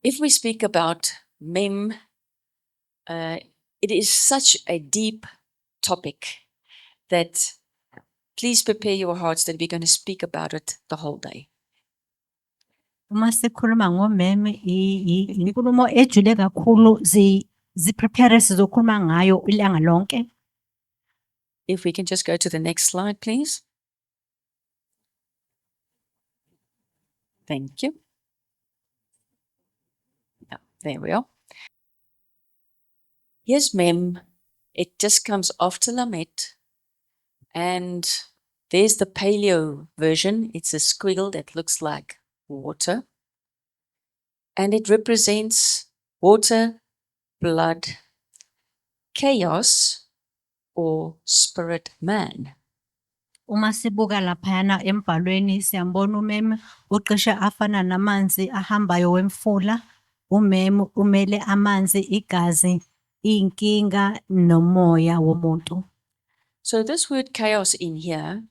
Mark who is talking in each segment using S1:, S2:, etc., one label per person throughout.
S1: If we speak about mem, it is such a deep topic that please prepare your hearts that we're going to speak about it the whole day.
S2: Uma sikhuluma ngomeme inkulumo ejule kakhulu ziprepare sizokhuluma ngayo ilanga lonke.
S1: If we can just go to the next slide, please. Thank you. Yeah, there we are. Yes, mem. It just comes after Lamet. And there's the paleo version. It's a squiggle that looks like water. And it represents water, blood, chaos, or spirit man.
S2: Uma sibuka laphayana embhalweni siyambona umeme uqishe afana namanzi ahambayo wemfula. Umeme umele amanzi, igazi, inkinga nomoya womuntu.
S1: So this word chaos in here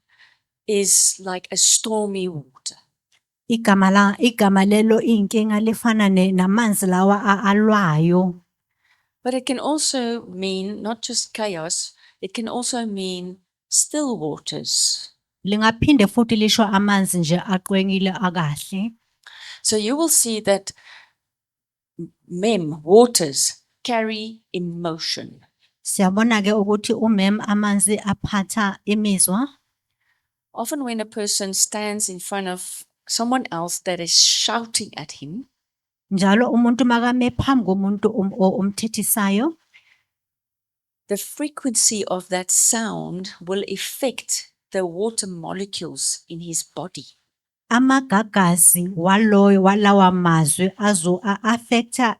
S1: is like a stormy water.
S2: Igama lelo inkinga lifana namanzi lawa alwayo.
S1: But it can also mean not just chaos, it can also mean still waters.
S2: Lingaphinde futhi lisho amanzi nje aqwengile akahle.
S1: So you will see that mem, waters, carry emotion.
S2: Siyabona ke ukuthi umem amanzi aphatha imizwa.
S1: Often when a person stands in front of someone else that is shouting at him,
S2: Njalo umuntu makame phambi komuntu umthethisayo,
S1: the frequency of that sound will affect the water molecules in his body.
S2: amagagazi walawa mazwi affecta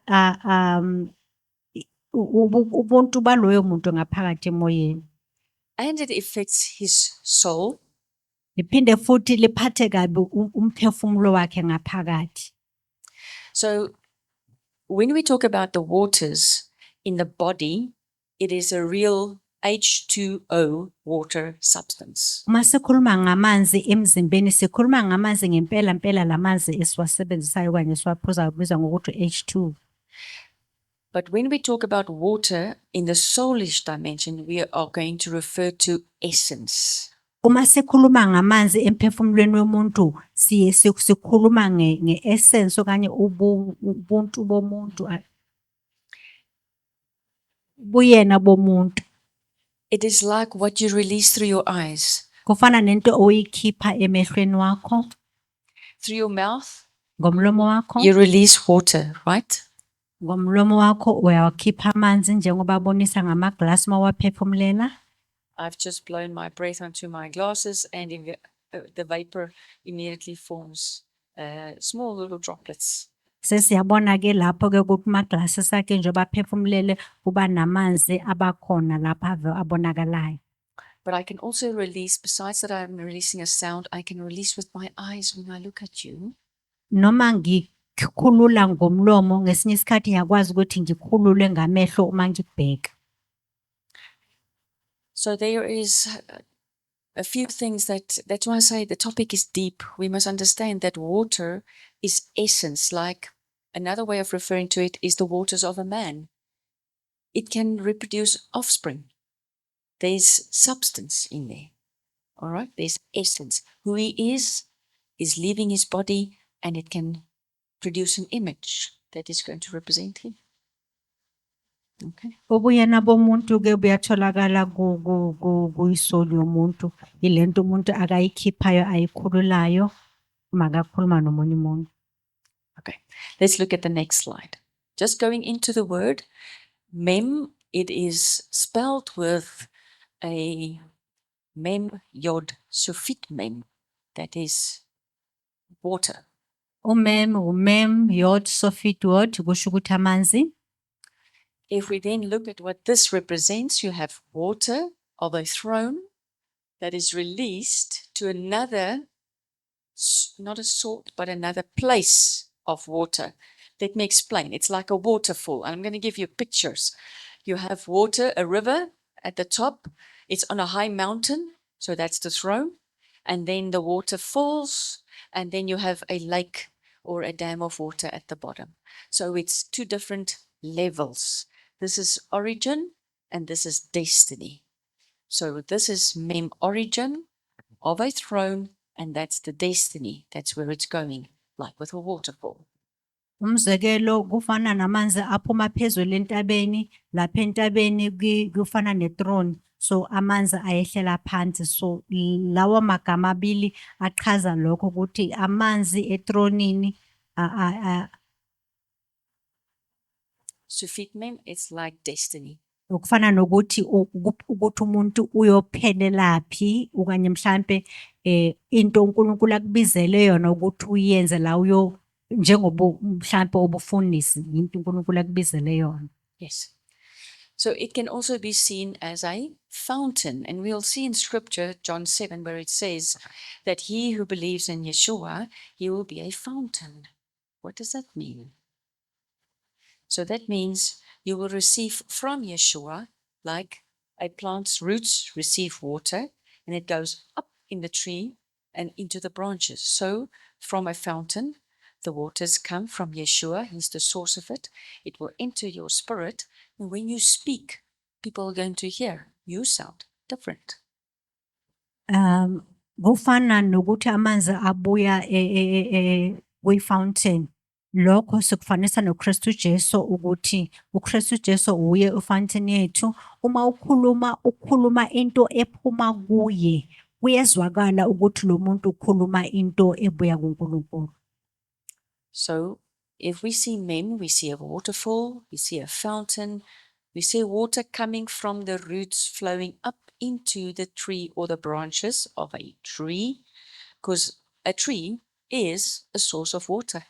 S2: ubuntu baloyo muntu ngaphakathi emoyeni.
S1: And it affects his soul.
S2: Liphinde futhi liphathe kabi umphefumulo wakhe ngaphakathi.
S1: So when we talk about the waters in the body, it is a real H2O water substance.
S2: Uma sikhuluma ngamanzi emzimbeni sikhuluma ngamanzi ngempela lamanzi esiwasebenzisayo kanye siwaphuzayo kubizwa ngokuthi H2.
S1: But when we talk about water in the soulish dimension, we are going to refer to essence.
S2: Uma sikhuluma ngamanzi emphefumulweni womuntu sikhuluma ngeessence okanye ubuntu bomuntu buyena bomuntu.
S1: It is like what you release through your eyes,
S2: Kufana nento oyikhipha emehlweni wakho,
S1: through your mouth.
S2: ngomlomo wakho.
S1: You release water, right?
S2: Ngomlomo wakho uyawakhipha amanzi njengoba abonisa ngamaglasi mawaphefumulela.
S1: I've just blown my breath onto my glasses and the vapor immediately forms small little droplets.
S2: Sesiyabona ke lapho ke ukuthi amaglasi sakhe njengoba aphefumulele kuba namanzi abakhona lapha abonakalayo.
S1: But I can also release, besides that I'm releasing a sound, I can release with my eyes when I look at you.
S2: Noma ngikhulula ngomlomo ngesinye isikhathi ngiyakwazi ukuthi ngikhulule ngamehlo uma ngibheka.
S1: So there is a few things that's why I say the topic is deep. We must understand that water is essence. Like another way of referring to it is the waters of a man. It can reproduce offspring. There's substance in there. All right. There's essence. Who he is leaving his body, and it can produce an image that is going to represent him. Okay.
S2: Ubuyena bomuntu ke buyatholakala kuyisoli yomuntu. Ilento umuntu akayikhiphayo ayikhululayo makakhuluma nomunye umuntu.
S1: Okay. Let's look at the next slide. Just going into the word mem, it is spelled with a mem yod sufit mem, that is water.
S2: Umem yod sofit word kusho ukuthi amanzi.
S1: If we then look at what this represents, you have water of a throne that is released to another, not a sort, but another place of water. Let me explain. It's like a waterfall. I'm going to give you pictures. You have water, a river at the top. It's on a high mountain. So that's the throne. And then the water falls. And then you have a lake or a dam of water at the bottom. So it's two different levels. This is origin and this is destiny. So this is mem origin of a throne, and that's the destiny. That's where it's going, like with a waterfall.
S2: Umzekelo kufana namanzi aphuma phezulu entabeni, lapha entabeni kufana nethrone. So amanzi ayehlela phansi. So lawa magama abili achaza lokho ukuthi amanzi ethronini
S1: Sufit mem, it's like destiny.
S2: ukufana nokuthi ukuthi umuntu uyophelelaphi okanye mhlambe into uNkulunkulu akubizele yona ukuthi uyenze la njengoba mhlambe obufundisi into uNkulunkulu akubizele yona.
S1: Yes. So it can also be seen as a fountain. And we'll see in scripture, John 7, where it says that he who believes in Yeshua, he will be a fountain. What does that mean? So that means you will receive from Yeshua, like a plant's roots receive water, and it goes up in the tree and into the branches. So from a fountain, the waters come from Yeshua. He's the source of it. It will enter your spirit. And when you speak, people are going to hear you sound different.
S2: Kufana nokuthi amanzi abuya kwi-fountain. Lokho sikufanisa noKristu Jesu ukuthi uKristu Jesu uye ufountain yethu. Uma ukhuluma into ephuma kuye, kuyezwakala ukuthi lo muntu ukhuluma into ebuya kuNkulunkulu.
S1: So if we see mem, we see a waterfall, we see a fountain, we see water coming from the roots flowing up into the tree or the branches of a tree, because a tree is a source of water.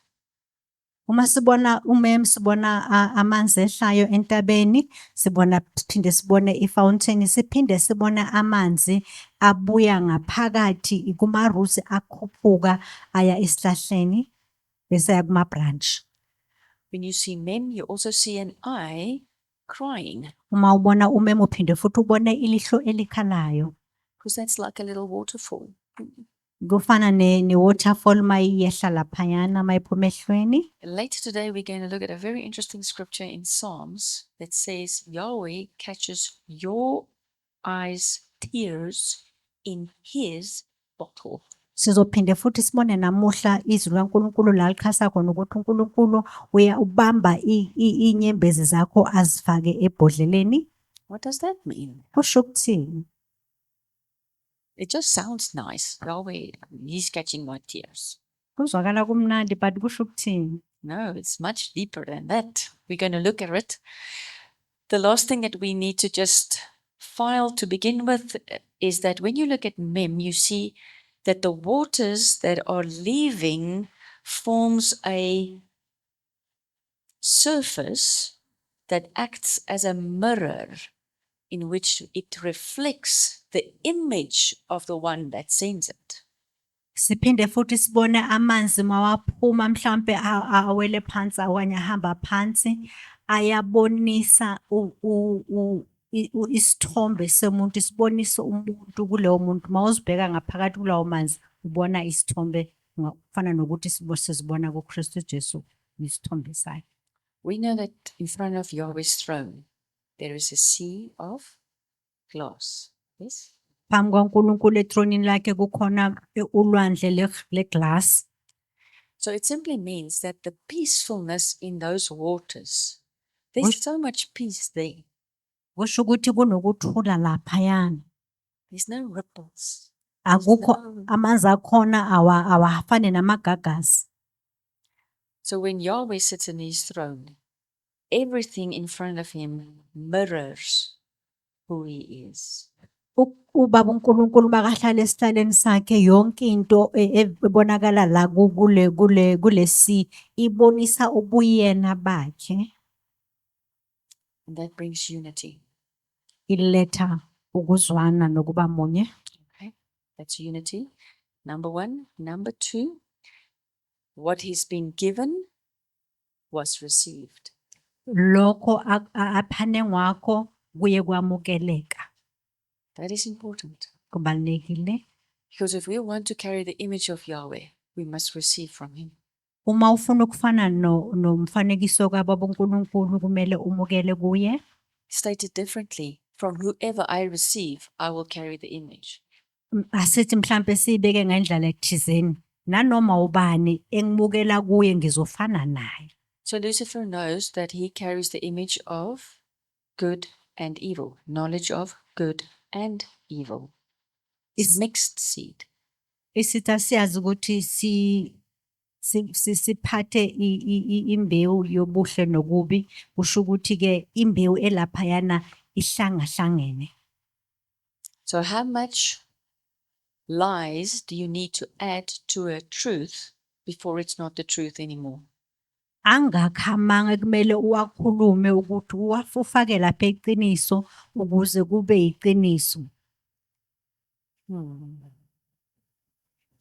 S2: Uma sibona umem sibona amanzi ehlayo entabeni, siphinde sibone ifountain, siphinde sibone amanzi abuya ngaphakathi kuma roots akhuphuka aya esihlahleni bese aya kuma branch.
S1: When you see mem, you also see an eye crying,
S2: Uma ubona umem uphinde futhi ubone ilihlo elikhalayo.
S1: because that's like a little waterfall.
S2: Kufana ne waterfall mayiyehla laphayana mayiphuma ehlweni.
S1: Later today, we're going to look at a very interesting scripture in Psalms that says Yahweh catches your eyes' tears in his bottle.
S2: Sizophinde futhi sibone namuhla izwi laNkulunkulu la lichasa khona ukuthi uNkulunkulu ubamba inyembezi zakho azifake ebhodleleni.
S1: What does that mean?
S2: Kusho ukuthini?
S1: It just sounds nice. Yahweh, he's catching my tears.
S2: Kuzwakala kumnandi but kusho ukuthini?
S1: No, it's much deeper than that. We're going to look at it. The last thing that we need to just file to begin with is that when you look at mem, you see that the waters that are leaving forms a surface that acts as a mirror in which it reflects the image of the one that sends it.
S2: Siphinde futhi sibone amanzi mawaphuma mhlambe awele phansi awanye ahamba phansi ayabonisa isithombe semuntu sibonisa umuntu kuleyo muntu mawuzibheka ngaphakathi kulawo manzi ubona isithombe kufana nokuthi sibona kuKristu Jesu isithombe sakhe.
S1: We know that in front of Yahweh's throne, there is a sea of glass. Yes?
S2: Phambi kwaNkulunkulu ethronini lakhe kukhona ulwandle leglass.
S1: So it simply means that the peacefulness in those waters, there's so much peace there.
S2: Kusho ukuthi kunokuthula laphayana.
S1: There's no ripples.
S2: Akukho amanzi akhona awafane namagagasi.
S1: So when Yahweh sits in his throne, everything in front of him mirrors who he is.
S2: Ubaba uNkulunkulu bakahlala esihlaleni sakhe yonke into ebonakala la kulesi ibonisa ubuyena bakhe.
S1: And that brings unity.
S2: Iletha ukuzwana nokuba munye.
S1: Okay, that's unity. Number one. Number two, what he's been given was received.
S2: Lokho aphane ngwakho kuye kwamukeleka.
S1: That is important.
S2: Kubalulekile.
S1: Because if we want to carry the image of Yahweh, we must receive from him.
S2: Uma ufuna ukufana nomfanekiso kababa uNkulunkulu kumele umukele kuye.
S1: Stated differently, from whoever I receive, I will carry the image.
S2: Asithi mhlambe sibeke ngendlela ethizeni. Nanoma ubani engimukela kuye ngizofana naye.
S1: So Lucifer knows that he carries the image of good and evil, knowledge of good and evil. It's
S2: Is-
S1: mixed seed.
S2: Isitha siyazi ukuthi siphathe imbewu yobuhle nokubi, kusho ukuthi ke imbewu elaphayana ihlangahlangene.
S1: So how much lies do you need to add to a truth before it's not the truth anymore?
S2: Angakhamanga kumele uwakhulume ukuthi ufake lapha iqiniso ukuze kube iqiniso.
S1: Do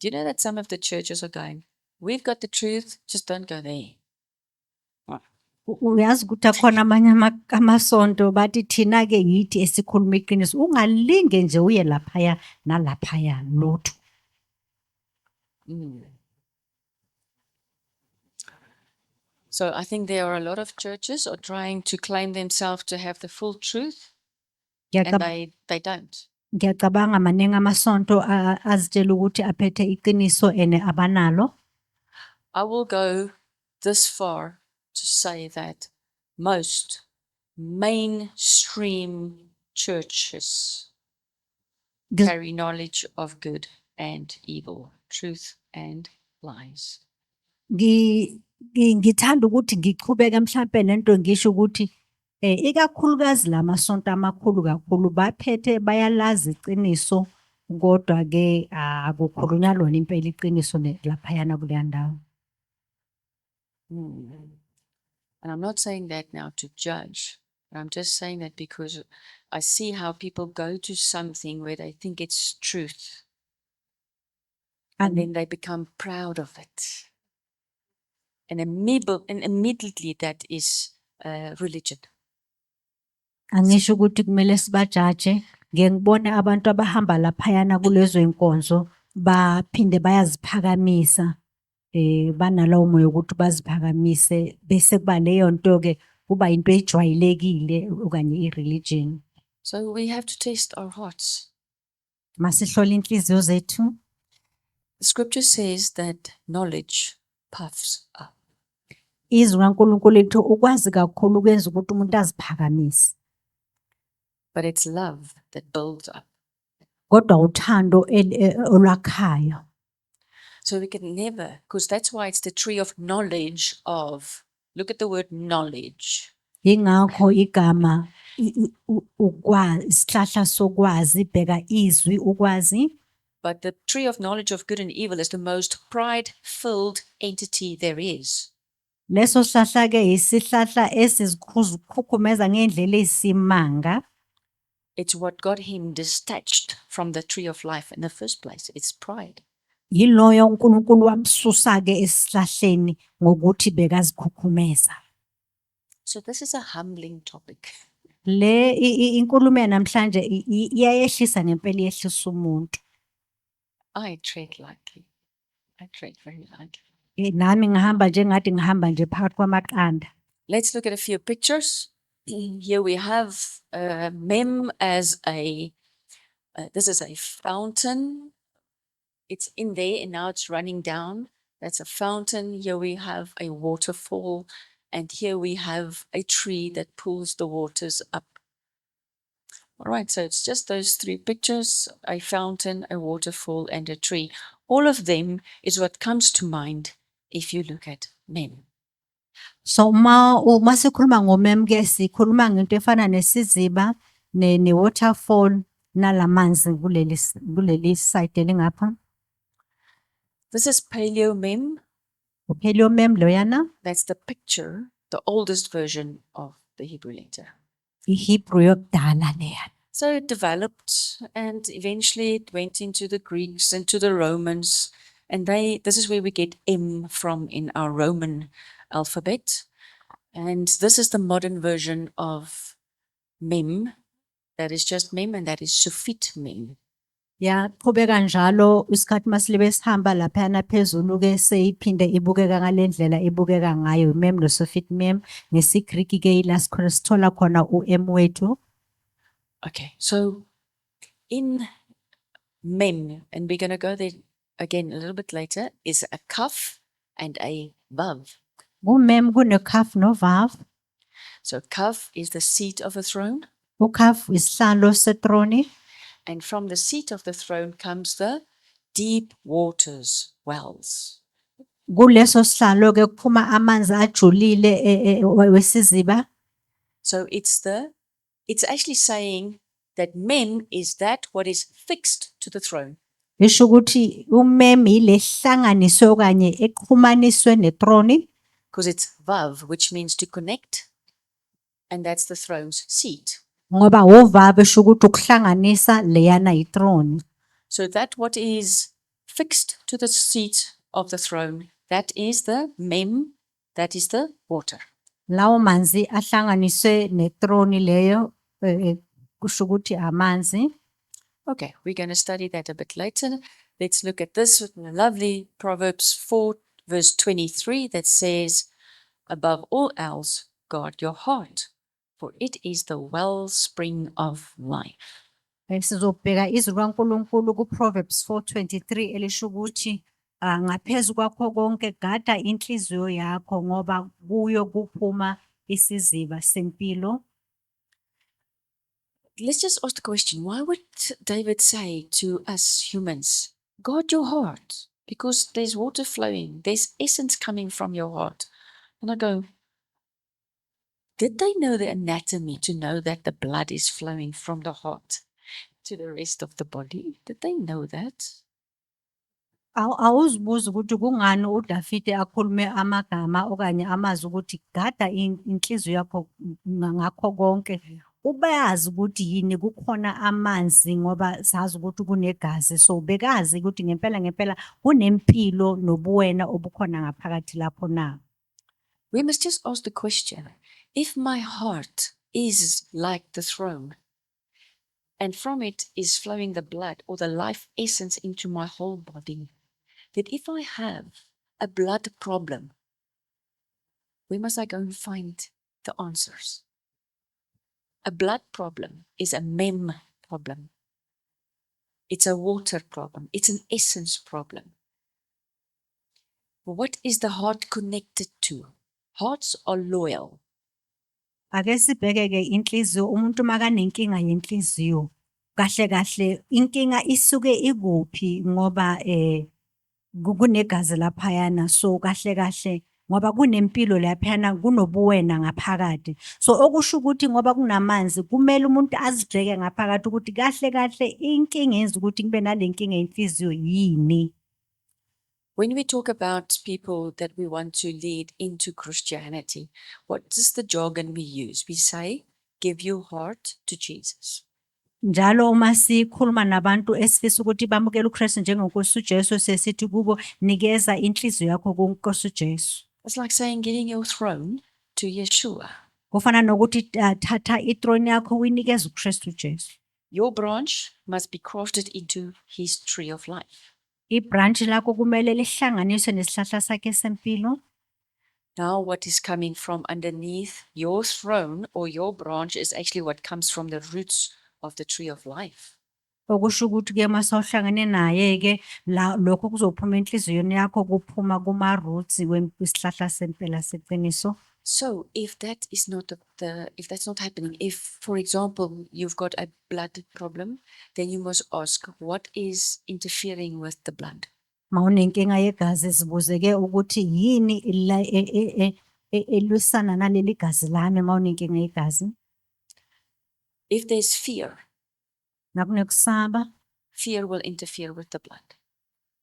S1: you know that some of the churches are going, we've got the truth, just don't go there.
S2: Uyazi ukuthi akhona amanye amasonto bathi thina ke yithi esikhuluma iqiniso, ungalinge nje uye laphaya nalaphaya lutho.
S1: So I think there are a lot of churches are trying to claim themselves to have the full truth, and they don't.
S2: Ngiyacabanga maningi amasonto azitshela ukuthi aphethe iqiniso ene abanalo.
S1: I will go this far to say that most mainstream churches carry knowledge of good and evil, truth and lies.
S2: Ngithanda ukuthi ngiqhubeke mhlambe lento ngisho ukuthi ikakhulukazi lamasonto amakhulu kakhulu baphethe bayalazi iqiniso kodwa ke akukhulunywa lona impela iqiniso laphayana kuleya ndawo.
S1: And I'm not saying that now to judge, but I'm just saying that because I see how people go to something where they think it's truth, and then they become proud of it. And immediately that is religion.
S2: Angisho ukuthi kumele sibajaje, ngiyengibona abantu abahamba laphayana kulezo inkonzo baphinde bayaziphakamisa, banalowo moya ukuthi baziphakamise bese kuba leyo nto ke kuba into ejwayelekile okanye i-religion.
S1: So we have to test our hearts.
S2: Masihlola inhliziyo zethu.
S1: The scripture says that knowledge puffs up.
S2: Izwi kaNkulunkulu lithi ukwazi kakhulu kwenza ukuthi umuntu aziphakamise.
S1: But it's love that builds up.
S2: Kodwa uthando olwakhayo.
S1: So we can never, because that's why it's the tree of knowledge of, look at the word knowledge.
S2: Ingakho igama ukwazi, isihlahla sokwazi, bheka izwi ukwazi.
S1: But the tree of knowledge of good and evil is the most pride-filled entity there is.
S2: Leso sihlahla ke isihlahla esizikhukhumeza ngendlela esimanga.
S1: It's what got him detached from the tree of life in the first place. It's pride.
S2: Yiloyo uNkulunkulu wamsusa ke esihlahleni ngokuthi bekazikhukhumeza.
S1: So this is a humbling topic.
S2: Le inkulumo namhlanje iyayehlisa ngempela yehlisa umuntu.
S1: I tread lightly. I tread very lightly.
S2: Nami ngihamba nje ngathi ngihamba nje phakathi kwamaqanda.
S1: Let's look at a few pictures. Here we have Mem as this is a fountain. It's in there and now it's running down. That's a fountain. Here we have a waterfall. And here we have a tree that pulls the waters up. All right, so it's just those three pictures, a fountain, a waterfall, and a tree. All of them is what comes to mind if you look at Mem.
S2: So uma sikhuluma ngomem ke sikhuluma ngento efana nesiziba ne waterfall nalamanzi kuleli side lengapha.
S1: This is Paleo Mem.
S2: Paleo Mem loyana.
S1: That's the picture, the oldest version of the Hebrew letter.
S2: iHebrew yokudala leya.
S1: So it developed and eventually it went into the Greeks and to the Romans. And this is where we get M from in our Roman alphabet. And this is the modern version of Mem. That is just Mem, and that is Sufit Mem.
S2: Yaqhubeka njalo isikhathi masilibe sihamba laphayana phezulu ke seyiphinde ibukeka ngalendlela ibukeka ngayo mem noSophiet mem ngesiGreek ke ila sikhona sithola khona uM wethu.
S1: Okay, so in mem, and we're going to go there again a little bit later, is a kaf and a vav.
S2: Kumem kunekaf novav.
S1: So kaf is the seat of a throne,
S2: Ukaf isihlalo setroni.
S1: and from the seat of the throne comes the deep waters, wells.
S2: Kuleso sihlalo ke kuphuma amanzi ajulile wesiziba.
S1: So it's actually saying that mem is that what is fixed to the throne.
S2: Isho ukuthi umem ilehlanganiso okanye exhumaniswe netroni.
S1: Because it's vav, which means to connect, and that's the throne's seat.
S2: Ngoba uvav esho ukuthi ukuhlanganisa leyana itroni.
S1: So that what is fixed to the seat of the throne, that is the mem, that is the water.
S2: Lawo manzi ahlanganiswe netroni leyo kusho ukuthi amanzi.
S1: Okay, we're going to study that a bit later. Let's look at this lovely Proverbs 4, verse 23, that says, above all else, guard your heart, for it is the wellspring of life.
S2: Sizobheka izwi kaNkulunkulu kuProverbs 4:23 elisho ukuthi ngaphezu kwakho konke gada inhliziyo yakho ngoba kuyo kuphuma isiziba sempilo.
S1: Let's just ask the question, why would David say to us humans, guard your heart? Because there's water flowing, there's essence coming from your heart. And I go, did they know the anatomy to know that the blood is flowing from the heart to the rest of the body? Did they know that?
S2: Awuzibuza ukuthi kungani uDavide akhulume amagama okanye amazwi ukuthi gada inhliziyo yakho ngakho konke. Ubayazi ukuthi yini kukhona amanzi ngoba sazi ukuthi kunegazi, so bekazi ukuthi ngempela kunempilo nobuwena obukhona ngaphakathi lapho na.
S1: We must just ask the question, if my heart is like the throne, and from it is flowing the blood or the life essence into my whole body, that if I have a blood problem, where must I go and find the answers? A blood problem is a mem problem. It's a water problem. It's an essence problem. What is the heart connected to? Hearts are loyal.
S2: Ake sibheke ke inhliziyo umuntu makanenkinga yenhliziyo kahle inkinga isuke ikuphi ngoba kunegazi laphayana, so kahle ngoba kunempilo laphayana kunobuwena ngaphakathi. So okusho ukuthi ngoba kunamanzi kumele umuntu azijeke ngaphakathi ukuthi kahle inkinga yenza ukuthi kube nalenkinga yenhliziyo yini.
S1: When we talk about people that we want to lead into Christianity, what is the jargon we use? We say, give your heart to Jesus.
S2: Njalo uma sikhuluma nabantu esifisa ukuthi bamukele uKristu njengoNkosi uJesu sesithi kubo nikeza inhliziyo yakho kuNkosi uJesu.
S1: It's like saying giving your throne to Yeshua.
S2: Kufana nokuthi thatha ithrone yakho uyinikeze uKristu uJesu.
S1: Your branch must be crafted into his tree of life.
S2: Ibranch lakho kumele lihlanganiswe nesihlahla sakhe sempilo.
S1: Now what is coming from underneath your throne or your branch is actually what comes from the roots of the tree of life.
S2: Okusho ukuthi ke masawuhlangene naye ke lokho kuzophuma enhliziyweni yakho kuphuma kuma roots wesihlahla sempela seqiniso.
S1: So if that is not if that's not happening, if for example you've got a blood problem, then you must ask what is interfering with the blood.
S2: Mawunenkinga yegazi sibuzeke ukuthi yini elwisana naleli gazi lami mawunenkinga yegazi.
S1: If there's fear,
S2: Nakunekusaba,
S1: fear will interfere with the blood.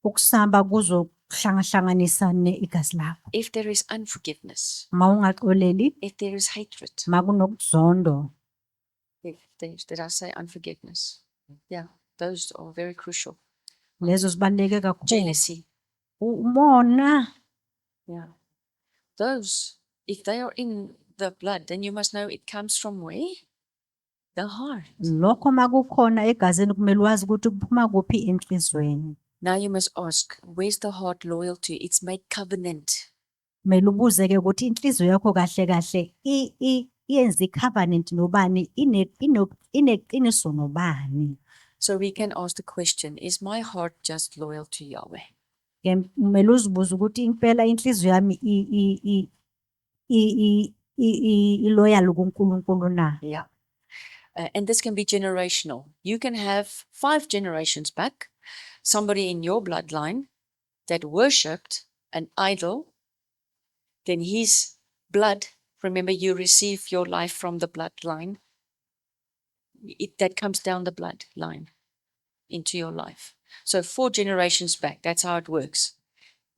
S2: ukusaba kuzohlanganisa igazi lakho.
S1: If there is unforgiveness,
S2: Mawungaxoleli,
S1: if there is hatred,
S2: makunokuzondo.
S1: did I say unforgiveness? Yeah, those are very crucial.
S2: Lezo zibaluleke kakhulu.
S1: Jealousy,
S2: Umona.
S1: yeah. Those, if they are in the blood, then you must know it comes from where? The heart.
S2: Lokho makukhona egazini kumele wazi ukuthi kuphuma kuphi enhlizweni.
S1: Now you must ask, where's the heart loyal to? It's made covenant.
S2: Kumele ubuze ke ukuthi inhliziyo yakho kahle kahle yenza icovenant nobani, ineqiniso nobani.
S1: So we can ask the question, is my heart just loyal to Yahweh?
S2: Ke kumele uzibuze ukuthi impela inhliziyo yami iloyal kuNkulunkulu na.
S1: Yeah. And this can be generational. You can have 5 generations back, somebody in your bloodline that worshipped an idol, then his blood, remember you receive your life from the bloodline, that comes down the bloodline into your life. So 4 generations back, that's how it works.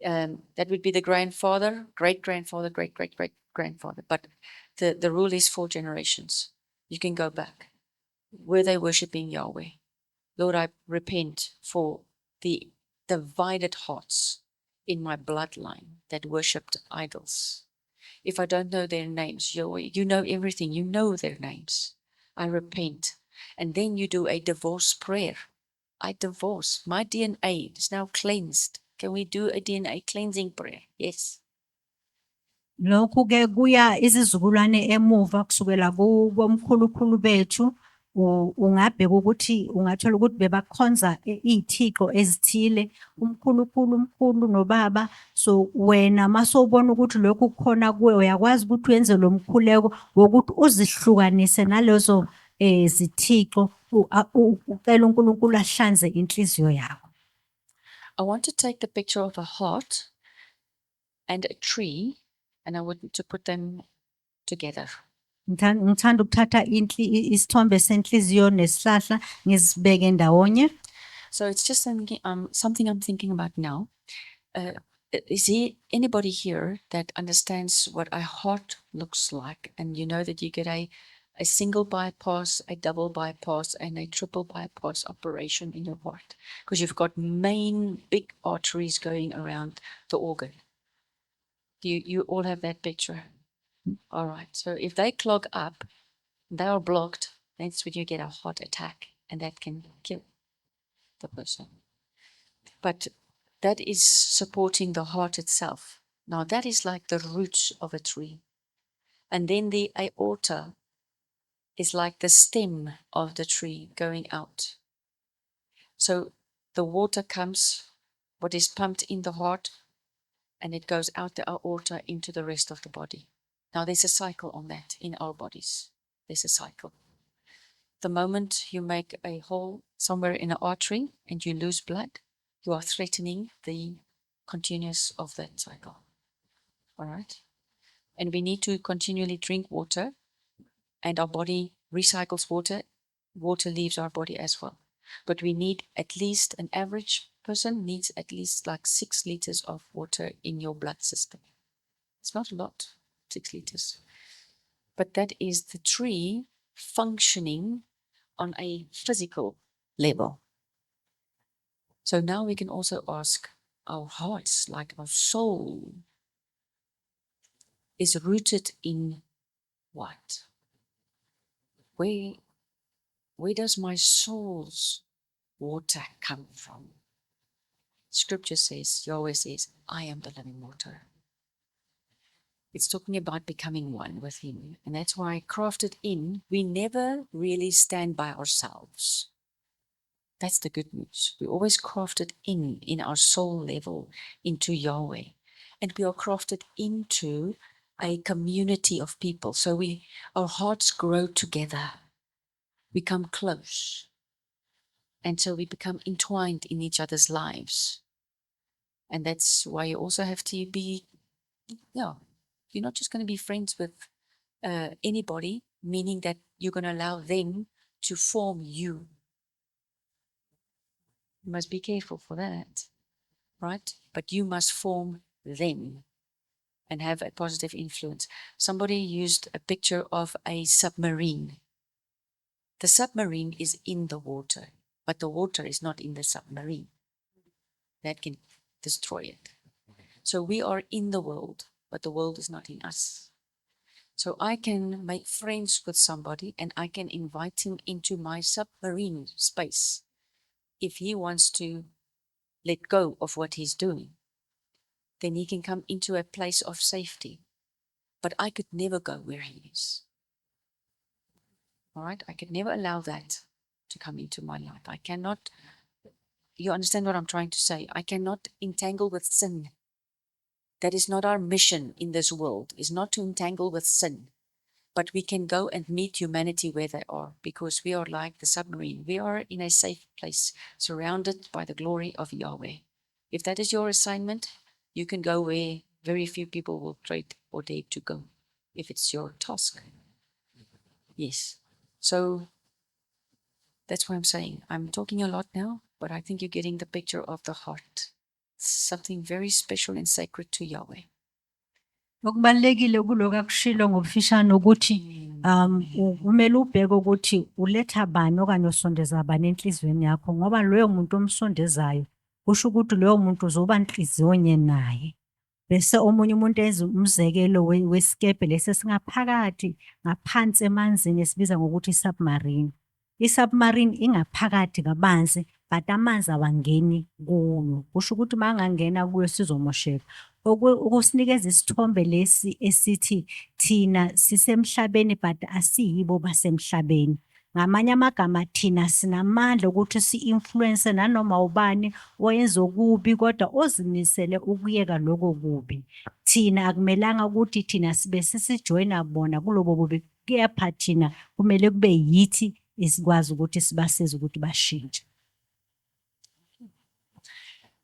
S1: That would be the grandfather, great-grandfather, great-great-great-grandfather. But the rule is 4 generations. You can go back. Were they worshipping Yahweh? Lord, I repent for the divided hearts in my bloodline that worshipped idols. If I don't know their names, Yahweh, you know everything. You know their names. I repent. And then you do a divorce prayer. I divorce. My DNA is now cleansed. Can we do a DNA cleansing prayer? Yes.
S2: Lokhu ke kuya izizukulwane emuva kusukela komkhulukhulu bethu. Ungabheka ukuthi ungathola ukuthi bebakhonza izithixo ezithile, umkhulukhulu umkhulu nobaba. So wena masowubona ukuthi lokhu kukhona kuwe, uyakwazi ukuthi wenze lo mkhuleko wokuthi uzihlukanise nalezo zithixo, ucela uNkulunkulu ahlanze inhliziyo yakho.
S1: I want to take the picture of a heart and a tree, and I want to put them together.
S2: Ngithanda ukuthatha isithombe senhliziyo nesihlahla ngizibeke ndawonye.
S1: So it's just something I'm thinking about now. Is there anybody here that understands what a heart looks like? And you know that you get a single bypass, a double bypass, and a triple bypass operation in your heart, because you've got main big arteries going around the organ. You all have that picture? All right. So if they clog up, they are blocked, that's when you get a heart attack, and that can kill the person. But that is supporting the heart itself. Now that is like the roots of a tree. And then the aorta is like the stem of the tree going out. So the water comes, what is pumped in the heart, and it goes out the aorta into the rest of the body. Now there's a cycle on that in our bodies. There's a cycle. The moment you make a hole somewhere in an artery and you lose blood, you are threatening the continuous of that cycle. All right. And we need to continually drink water, and our body recycles water. Water leaves our body as well. But we need at least, an average person needs at least like 6 liters of water in your blood system. It's not a lot, 6 liters. But that is the tree functioning on a physical level. So now we can also ask our hearts, like our soul, is rooted in what? Where does my soul's water come from? Scripture says, Yahweh says, I am the living water. It's talking about becoming one with him. And that's why crafted in, we never really stand by ourselves. That's the good news. We always crafted in our soul level into Yahweh. And we are crafted into a community of people. So our hearts grow together. We come close. And so we become entwined in each other's lives. And that's why you also have to be, you're not just going to be friends with anybody, meaning that you're going to allow them to form you. You must be careful for that, right? But you must form them and have a positive influence. Somebody used a picture of a submarine. The submarine is in the water, but the water is not in the submarine. That can destroy it. So we are in the world, but the world is not in us. So I can make friends with somebody and I can invite him into my submarine space if he wants to let go of what he's doing. Then he can come into a place of safety. But I could never go where he is. All right? I could never allow that to come into my life. I cannot, you understand what I'm trying to say? I cannot entangle with sin. That is not our mission in this world, is not to entangle with sin. But we can go and meet humanity where they are because we are like the submarine. We are in a safe place, surrounded by the glory of Yahweh. If that is your assignment, you can go where very few people will trade or dare to go, if it's your task. Yes. So that's what I'm saying. I'm talking a lot now, but I think you're getting the picture of the heart. Something very special and sacred to Yahweh.
S2: Okubalekile kuloko akushilo ngobufishane ukuthi kumele ubheke ukuthi uletha bani okanye usondeza bani enhlizweni yakho ngoba loyo muntu omsondezayo kusho ukuthi loyo muntu uzoba inhliziyonye naye. Bese omunye umuntu enza umzekelo wesikebhe lesi singaphakathi ngaphansi emanzini esibiza ngokuthi submarine. I-submarine ingaphakathi kabanzi but amanzi awangeni kuyo. Kusho ukuthi mangangena kuyo sizomosheka. Ukusinikeza isithombe lesi esithi thina sisemhlabeni but asiyibo basemhlabeni. Ngamanye amagama thina sinamandla ukuthi si-influence nanoma ubani oyenza okubi kodwa ozimisele ukuyeka lokho kubi. Thina akumelanga ukuthi thina sibe sisijoyina bona kulobo bubi kepha thina kumele kube yithi esikwazi ukuthi sibasize ukuthi bashintshe.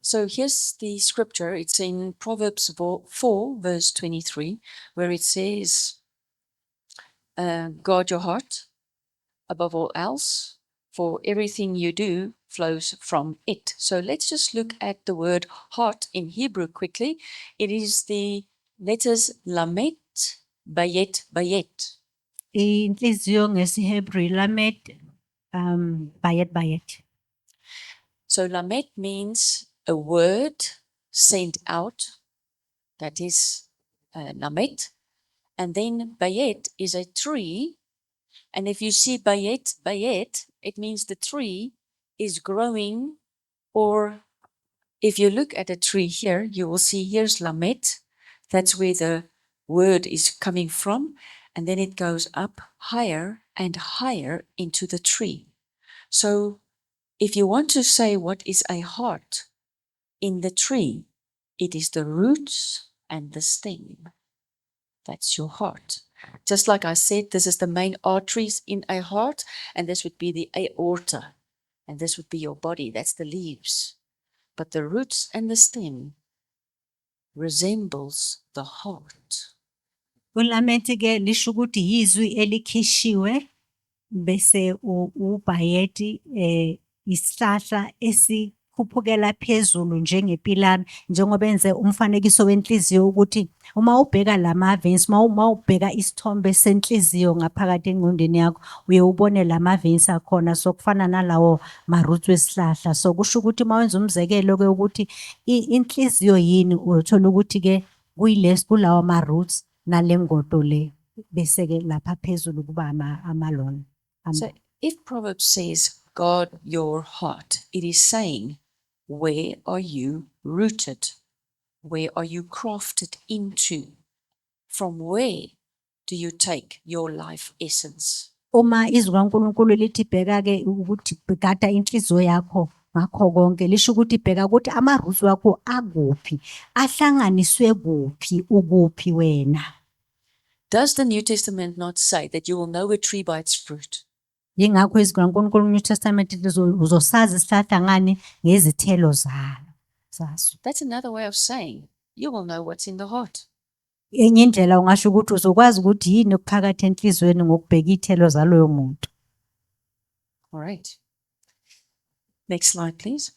S1: So here's the scripture. It's in Proverbs 4, verse 23, where it says, guard your heart above all else, for everything you do flows from it. So let's just look at the word heart in Hebrew quickly. It is the letters lamet, bayet, bayet.
S2: Inhliziyo ngesiHebrew lamed bayet.
S1: So lamet means a word sent out, that is lamet. And then bayet is a tree. And if you see bayet, bayet, it means the tree is growing. Or if you look at a tree here, you will see here's lamet. That's where the word is coming from. And then it goes up higher and higher into the tree. So if you want to say what is a heart in the tree, it is the roots and the stem. That's your heart. Just like I said, this is the main arteries in a heart, and this would be the aorta, and this would be your body. That's the leaves. But the roots and the stem resembles the heart.
S2: Ulamenti ke lisho ukuthi yizwi elikhishiwe bese ubhayeti isihlahla esikhuphukela phezulu njengepilani njengoba enze umfanekiso wenhliziyo ukuthi uma ubheka lama veins uma ubheka isithombe senhliziyo ngaphakathi engqondweni yakho uye ubone lama veins akhona sokufana nalawo ma roots wesihlahla so kusho ukuthi mawenza umzekelo ke ukuthi inhliziyo yini uthola ukuthi ke kuyilesi kulawa ma roots nalengodo le bese ke lapha phezulu kuba amalona.
S1: So if Proverbs says, guard your heart, it is saying, where are you rooted? Where are you crafted into? From where do you take your life essence?
S2: Uma izwi kaNkulunkulu lithi bheka ke ukuthi gada inhliziyo yakho ngakho konke lisho ukuthi bheka ukuthi ama roots wakho akuphi ahlanganiswe kuphi ukuphi wena.
S1: Does the New Testament not say that you will know a tree by its fruit?
S2: Yingakho izwi kaNkulunkulu New Testament uzosazi isihlahla ngani ngezithelo zaso.
S1: That's another way of saying you will know what's in the heart.
S2: Enye indlela ungasho ukuthi uzokwazi ukuthi yini okuphakathi enhlizweni ngokubheka ithelo zaloyo muntu.
S1: All right. Next slide, please.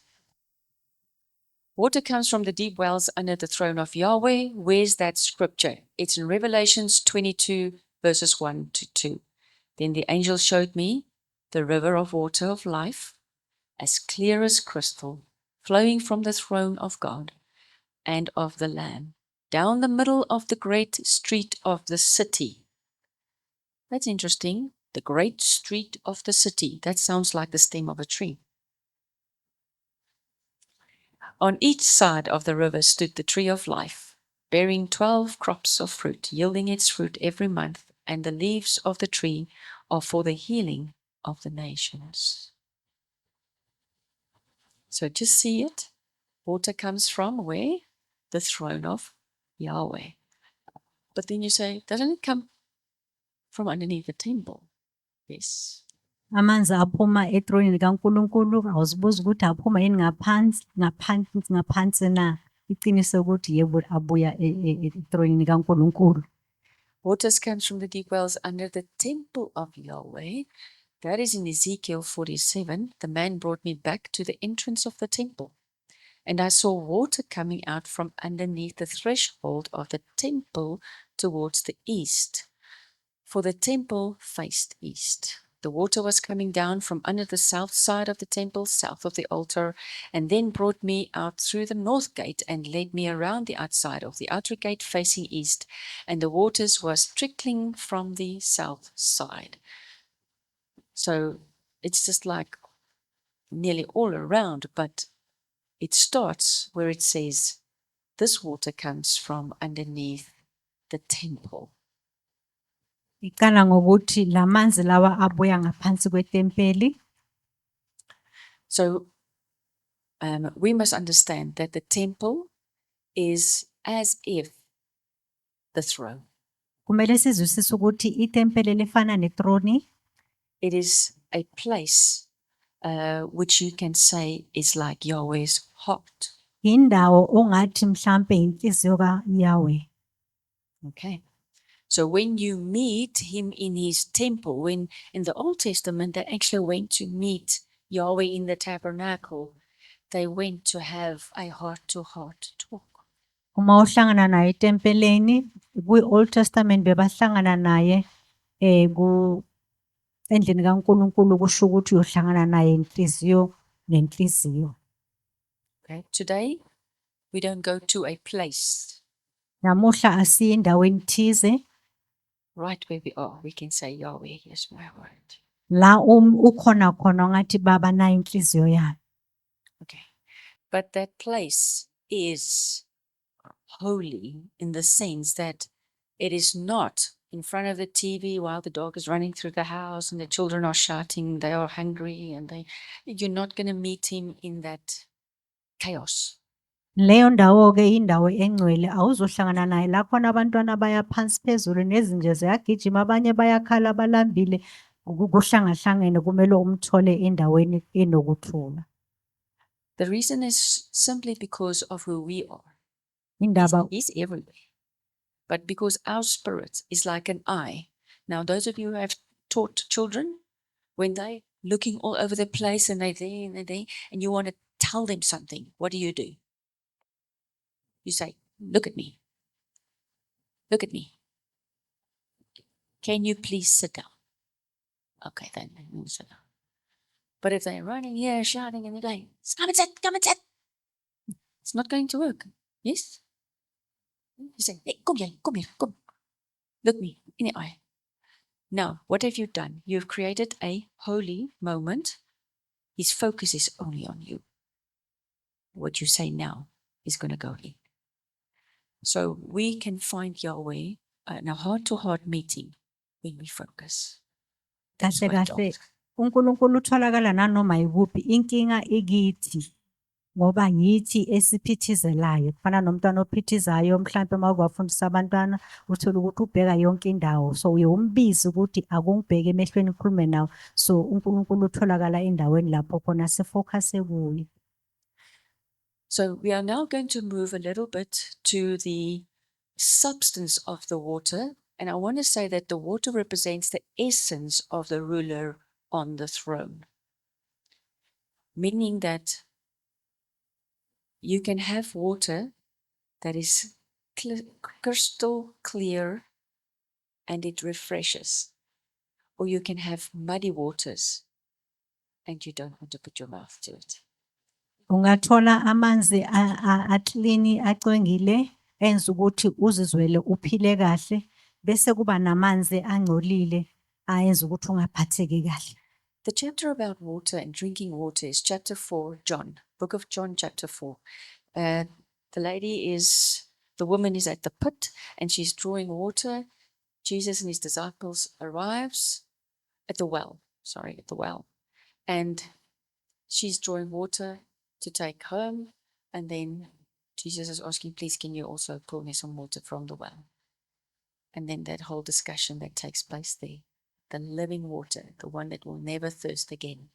S1: Water comes from the deep wells under the throne of Yahweh. Where's that scripture? It's in Revelations 22, verses 1 to 2. Then the angel showed me the river of water of life, as clear as crystal, flowing from the throne of God and of the Lamb, down the middle of the great street of the city. That's interesting. The great street of the city. That sounds like the stem of a tree. On each side of the river stood the tree of life, bearing 12 crops of fruit, yielding its fruit every month, and the leaves of the tree are for the healing of the nations. So just see it. Water comes from where? The throne of Yahweh. But then you say, doesn't it come from underneath the temple? Yes.
S2: Amanzi aphuma etronini kaNkulunkulu awuzibuza ukuthi aphuma yini ngaphansi na. Iqiniso ukuthi yebo abuya etronini kaNkulunkulu.
S1: Waters comes from the deep wells under the temple of Yahweh. That is in Ezekiel 47. The man brought me back to the entrance of the temple, and I saw water coming out from underneath the threshold of the temple towards the east, for the temple faced east. The water was coming down from under the south side of the temple, south of the altar, and then brought me out through the north gate and led me around the outside of the outer gate facing east, and the waters was trickling from the south side. So it's just like nearly all around, but it starts where it says, this water comes from underneath the temple.
S2: Iqala ngokuthi lamanzi lawa abuya ngaphansi kwetempeli.
S1: So we must understand that the temple is as if the throne.
S2: Kumele sizwisise ukuthi itempeli lifana netroni.
S1: It is a place which you can say is like Yahweh's heart.
S2: Indawo ongathi mhlambe inhliziyo kaYahweh.
S1: Okay. So when you meet him in his temple, when in the Old Testament they actually went to meet Yahweh in the tabernacle, they went to have a heart-to-heart talk.
S2: Uma uhlangana naye etempeleni kwi-Old Testament bebahlangana naye ku endlini kaNkulunkulu kusho ukuthi uyohlangana naye inhliziyo nenhliziyo.
S1: Okay. Today we don't go to a place.
S2: Namuhla asiyi endaweni thize
S1: Right where we are, we can say, Yahweh, here's my word.
S2: la ukhona khona ngathi baba nayo inhliziyo yami.
S1: Okay. But that place is holy in the sense that it is not in front of the TV while the dog is running through the house and the children are shouting, they are hungry, and you're not going to meet him in that chaos.
S2: Leyo ndawo ke indawo engcwele awuzohlangana naye la khona abantwana baya phansi phezulu nezinje ziyagijima abanye bayakhala balambile kuhlangahlangene kumele umthole endaweni enokuthula.
S1: The reason is simply because of who we are.
S2: Indaba
S1: He's everywhere. But because our spirit is like an eye. Now, those of you who have taught children, when they're looking all over the place and they're there and they're there, and you want to tell them something, what do? You say, look at me. Look at me. Can you please sit down? Okay, then you sit down. But if they're running here, shouting, and they're going, come and sit, come and sit. It's not going to work. Yes? You say, hey, come here, come here, come. Look me in the eye. Now, what have you done? You've created a holy moment. His focus is only on you. What you say now is going to go in. So we can find Yahweh in a heart-to-heart meeting when we focus. That's
S2: kahle
S1: what
S2: kahle
S1: it
S2: uNkulunkulu utholakala nanoma yikuphi inkinga ikithi ngoba yithi esiphithizelayo kufana nomntwana ophithizayo mhlambe mawufundisa abantwana uthola ukuthi ubheka yonke indawo so uye umbizi ukuthi akungibheke emehlweni ukhulume nawo so uNkulunkulu utholakala endaweni lapho khona sifocus kuye.
S1: So we are now going to move a little bit to the substance of the water. And I want to say that the water represents the essence of the ruler on the throne. Meaning that you can have water that is crystal clear and it refreshes. Or you can have muddy waters and you don't want to put your mouth to it.
S2: Ungathola amanzi aklini acwengile enza ukuthi uzizwele uphile kahle bese kuba namanzi angcolile ayenza ukuthi ungaphatheki kahle.
S1: The chapter about water and drinking water is chapter 4, John, book of John, chapter 4. The woman is at the pit and she's drawing water. Jesus and his disciples arrives at the well. And she's drawing water to take home. And then Jesus is asking, please, can you also pour me some water from the well? And then that whole discussion that takes place there. The living water, the one that will never thirst again.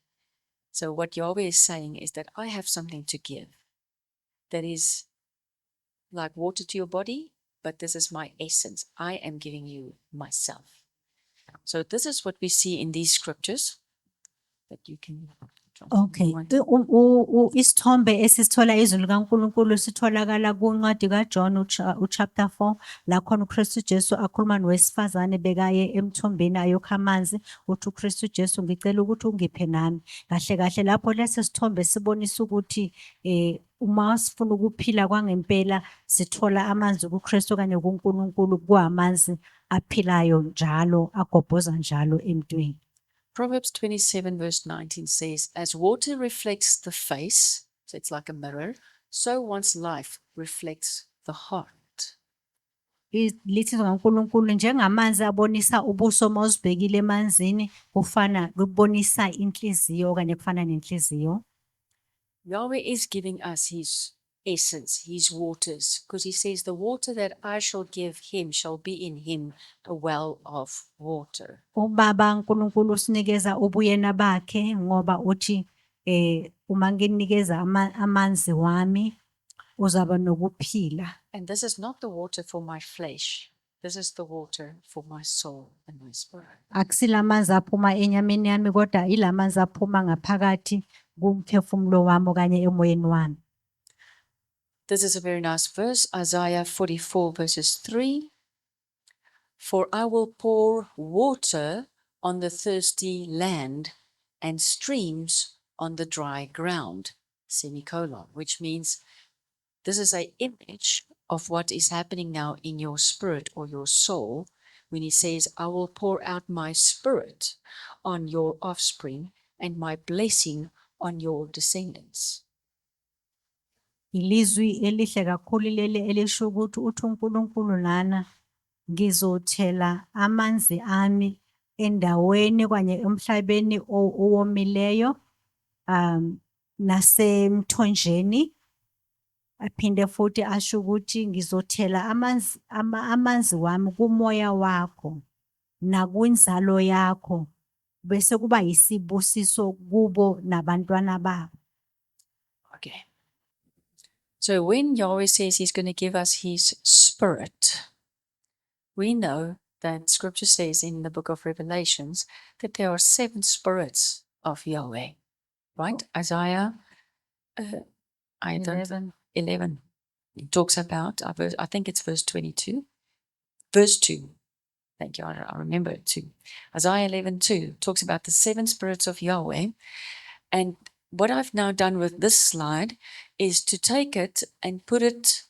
S1: So what Yahweh is saying is that I have something to give that is like water to your body, but this is my essence. I am giving you myself. So this is what we see in these scriptures that you can.
S2: Okay. Isithombe esisithola izwi likaNkulunkulu sitholakala kuncwadi kaJohn uchapter 4 la khona uKristu Jesu akhuluma nowesifazane bekaye emthombeni ayokha amanzi uthi uKristu Jesu ngicela ukuthi ungiphe nami kahle kahle lapho lesi sithombe sibonisa ukuthi uma sifuna ukuphila kwangempela sithola amanzi kuKristu kanye kuNkulunkulu kuamanzi aphilayo njalo agobhoza njalo emntwini.
S1: Proverbs 27 verse 19 says, as water reflects the face, so it's like a mirror, so one's life reflects the heart.
S2: Lithi ngaNkulunkulu njengamanzi abonisa ubuso mawuzibhekile emanzini kubonisa inhliziyo kanye kufana nenhliziyo.
S1: Yahweh is giving us his essence, his waters, because he says the water that I shall give him shall be in him a well of water.
S2: Ubaba uNkulunkulu usinikeza ubuyena bakhe ngoba uthi uma nginikeza amanzi wami uzaba nokuphila.
S1: And this is not the water for my flesh. This is the water for my soul and my spirit.
S2: Akusila amanzi aphuma enyameni yami kodwa ilamanzi aphuma ngaphakathi kumphefumulo wami kanye emoyeni wami.
S1: This is a very nice verse, Isaiah 44 verses 3. For I will pour water on the thirsty land and streams on the dry ground, semicolon, which means this is an image of what is happening now in your spirit or your soul when he says, I will pour out my spirit on your offspring and my blessing on your descendants.
S2: Ilizwi elihle kakhulu leli elisho ukuthi uthi uNkulunkulu lana ngizothela amanzi ami endaweni kanye emhlabeni owomileyo nasemthonjeni aphinde futhi asho ukuthi ngizothela amanzi wami kumoya wakho nakwinzalo yakho bese kuba yisibusiso kubo nabantwana babo.
S1: Okay. So when Yahweh says he's going to give us his spirit, we know that scripture says in the book of Revelations that there are 7 spirits of Yahweh, right? Isaiah 11. It talks about, I think it's verse 22. Verse 2. Thank you, I remember it too. Isaiah 11:2 talks about the 7 spirits of Yahweh. And what I've now done with this slide is to take it and put it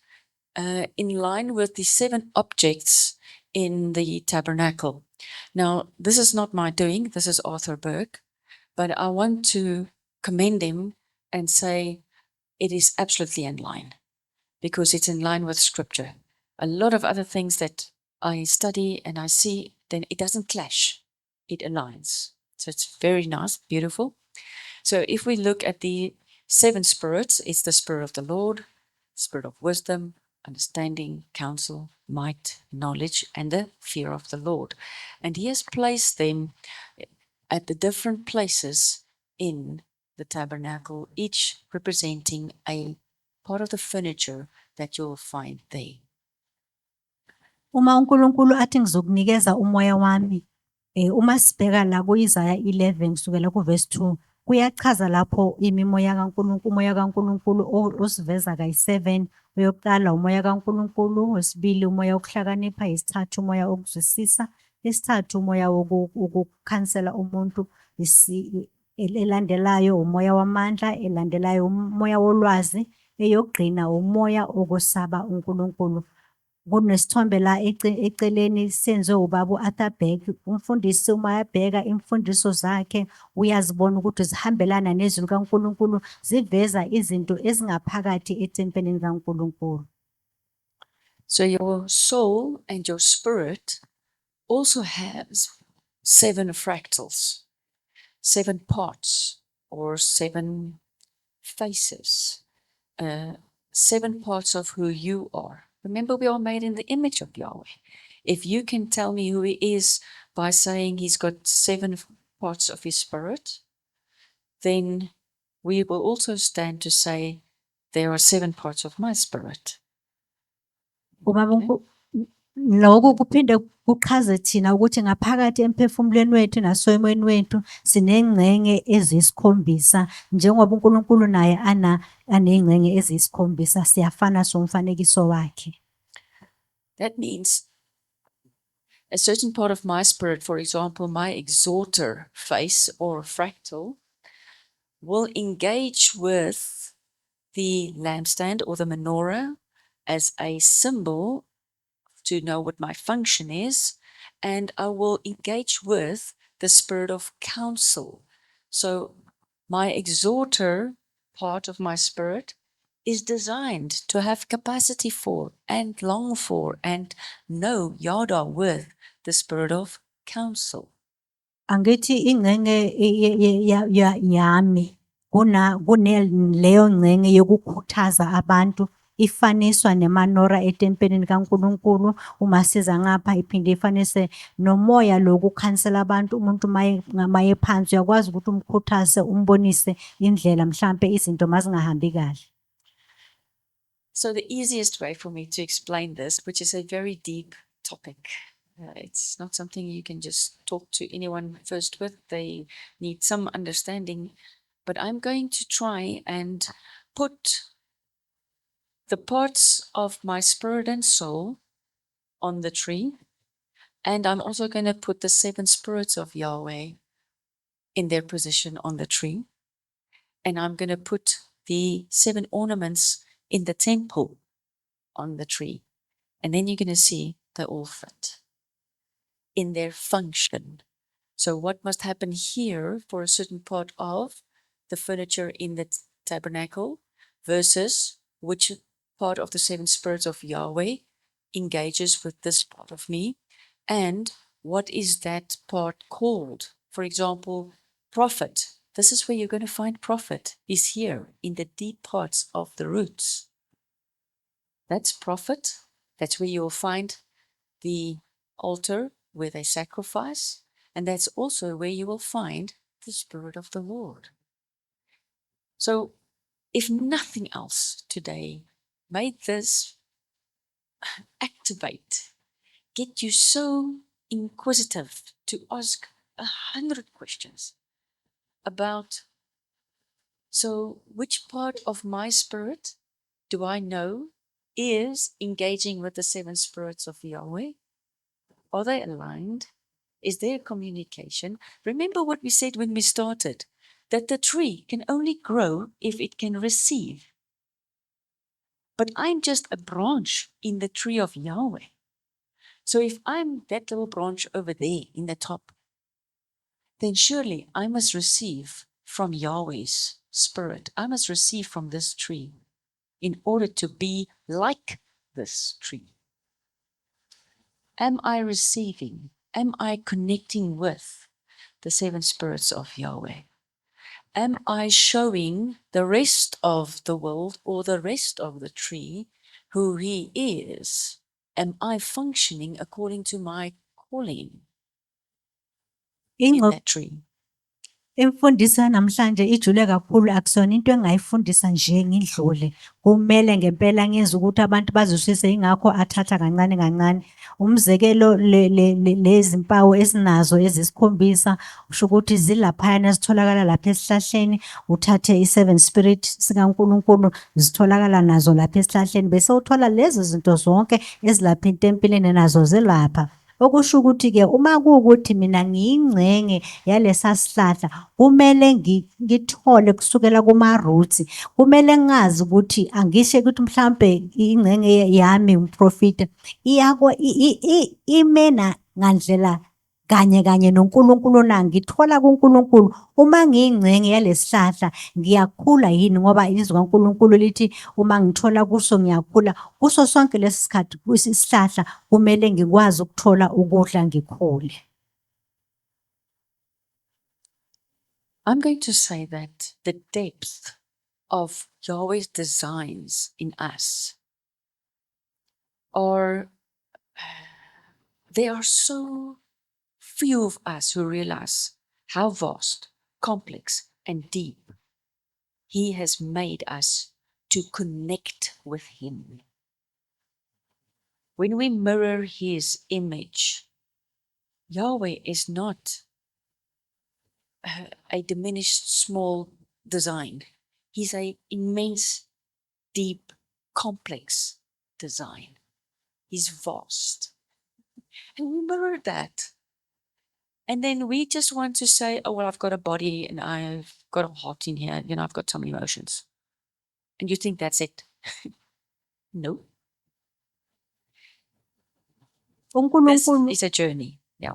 S1: in line with the 7 objects in the tabernacle. Now, this is not my doing, this is Arthur Burke, but I want to commend him and say it is absolutely in line because it's in line with scripture. A lot of other things that I study and I see, then it doesn't clash, it aligns. So it's very nice, beautiful. So if we look at the 7 spirits, it's the spirit of the Lord, spirit of wisdom, understanding, counsel, might, knowledge, and the fear of the Lord. And he has placed them at the different places in the tabernacle, each representing a part of the furniture that you'll find there.
S2: Uma uNkulunkulu athi ngizokunikeza umoya wami uma sibheka la kuIsaiah 11 kusukela kuverse 2 kuyachaza lapho imimoya kaNkulunkulu umoya kaNkulunkulu osiveza kayi7 uyokuqala umoya kaNkulunkulu wesibili umoya wokuhlakanipha isithathu umoya wokuzwisisa isithathu umoya wokukhansela umuntu elandelayo umoya wamandla elandelayo umoya wolwazi eyogqina umoya okusaba uNkulunkulu kunesithombe la eceleni senziwe ubaba u-Arthur Beck. Umfundisi uma yabheka imfundiso zakhe uyazibona ukuthi zihambelana nezwi likaNkulunkulu, ziveza izinto ezingaphakathi ethempelini kaNkulunkulu.
S1: So your soul and your spirit also has 7 fractals, 7 parts or 7 faces, 7 parts of who you are. Remember, we are made in the image of Yahweh. If you can tell me who he is by saying he's got 7 parts of his spirit, then we will also stand to say there are 7 parts of my spirit.
S2: Lokho kuphinde kuchaze thina ukuthi ngaphakathi emphefumulweni wethu nasomoyeni wethu sinengxenye ezisikhombisa, njengoba uNkulunkulu naye anengxenye ezisikhombisa, siyafana somfanekiso wakhe.
S1: That means a certain part of my spirit, for example, my exhorter face or fractal, will engage with the lampstand or the menorah as a symbol to know what my function is, and I will engage with the spirit of counsel. So my exhorter part of my spirit is designed to have capacity for and long for and know Yada with the spirit of counsel.
S2: Angithi ingxenye yami leyo ngxenye yokukhuthaza abantu ifaniswa nemanora etempelini kaNkulunkulu. Uma siza ngapha iphinde ifanise nomoya lokukhansela abantu. Umuntu maye phansi uyakwazi ukuthi umkhuthaze, umbonise indlela mhlambe izinto mazingahambi kahle.
S1: So the easiest way for me to explain this, which is a very deep topic, it's not something you can just talk to anyone first with. They need some understanding, but I'm going to try and put the parts of my spirit and soul on the tree. And I'm also going to put the 7 spirits of Yahweh in their position on the tree. And I'm going to put the 7 ornaments in the temple on the tree. And then you're going to see they all fit in their function. So what must happen here for a certain part of the furniture in the tabernacle versus which part of the 7 spirits of Yahweh engages with this part of me, and what is that part called? For example, prophet. This is where you're going to find prophet, is here in the deep parts of the roots. That's prophet. That's where you'll find the altar where they sacrifice, and that's also where you will find the Spirit of the Lord. So if nothing else today made this activate, get you so inquisitive to ask 100 questions about, so which part of my spirit do I know is engaging with the 7 spirits of Yahweh? Are they aligned? Is there communication? Remember what we said when we started, that the tree can only grow if it can receive. But I'm just a branch in the tree of Yahweh. So if I'm that little branch over there in the top, then surely I must receive from Yahweh's spirit. I must receive from this tree in order to be like this tree. Am I receiving? Am I connecting with the 7 spirits of Yahweh? Am I showing the rest of the world or the rest of the tree who he is? Am I functioning according to my calling in that tree?
S2: Imfundiso namhlanje ijule kakhulu, akusona into engayifundisa nje ngidlule. Kumele ngempela ngenze ukuthi abantu bazwisise, ingakho athatha kancane kancane. Umzekelo lezi mpawu esinazo ezisikhombisa usho ukuthi zilaphayana zitholakala lapha esihlahleni. Uthathe i7 spirit sikaNkulunkulu zitholakala nazo lapha esihlahleni, bese uthola lezi zinto zonke ezilapha entempeleni nazo zilapha. Okusho ukuthi-ke uma kuwukuthi mina ngiyingxenye yalesa sihlahla, kumele ngithole kusukela kuma-roots. Kumele ngazi ukuthi angisho ukuthi mhlampe ingxenye yami umprofita ime ngandlela kanye noNkulunkulu na, ngithola kuNkulunkulu. Uma ngiyingxenye yalesihlahla ngiyakhula yini ngoba ilizwi kaNkulunkulu lithi uma ngithola kuso ngiyakhula. Kuso sonke lesi sikhathi isihlahla kumele ngikwazi ukuthola ukudla ngikhule.
S1: I'm going to say that the depth of Yahweh's designs in us are, there are so few of us who realize how vast, complex, and deep He has made us to connect with Him. When we mirror His image, Yahweh is not a diminished small design. He's an immense, deep, complex design. He's vast. And we mirror that. And then we just want to say, oh, well, I've got a body and I've got a heart in here, I've got some emotions. And you think that's it. No. This
S2: uNkulunkulu
S1: is a journey. Yeah.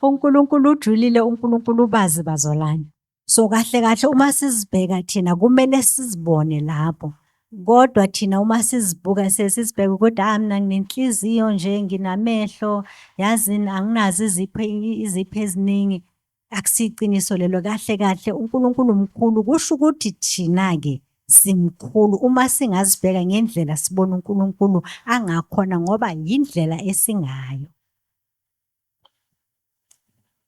S2: uNkulunkulu ujulile, uNkulunkulu bazi bazalwane. So kahle kahle uma sizibheka thina kumele sizibone lapho. Kodwa thina uma sizibuka sesibheka ukuthi mina nginenhliziyo nje, nginamehlo, yazini anginazo izipho eziningi. Akusiciniso lelo. Kahle kahle uNkulunkulu mkhulu, kusho ukuthi thina-ke simkhulu uma singazibheka ngendlela sibona uNkulunkulu angakhona ngoba yindlela esingayo.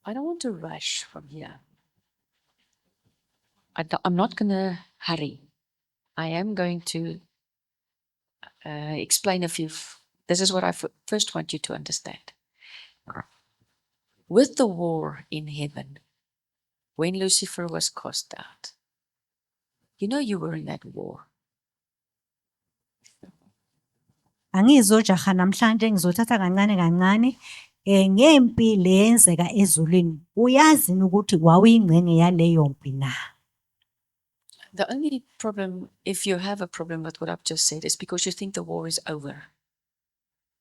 S1: I don't want to rush from here. I'm not going to hurry. I am going to explain a few. This is what I first want you to understand. With the war in heaven, when Lucifer was cast out, you were in that war.
S2: Angizojaha namhlanje ngizothatha kancane kancane ngempi leyenzeka ezulwini. Uyazini ukuthi wawuyingxenye yaleyo mpi na?
S1: The only problem, if you have a problem with what I've just said, is because you think the war is over.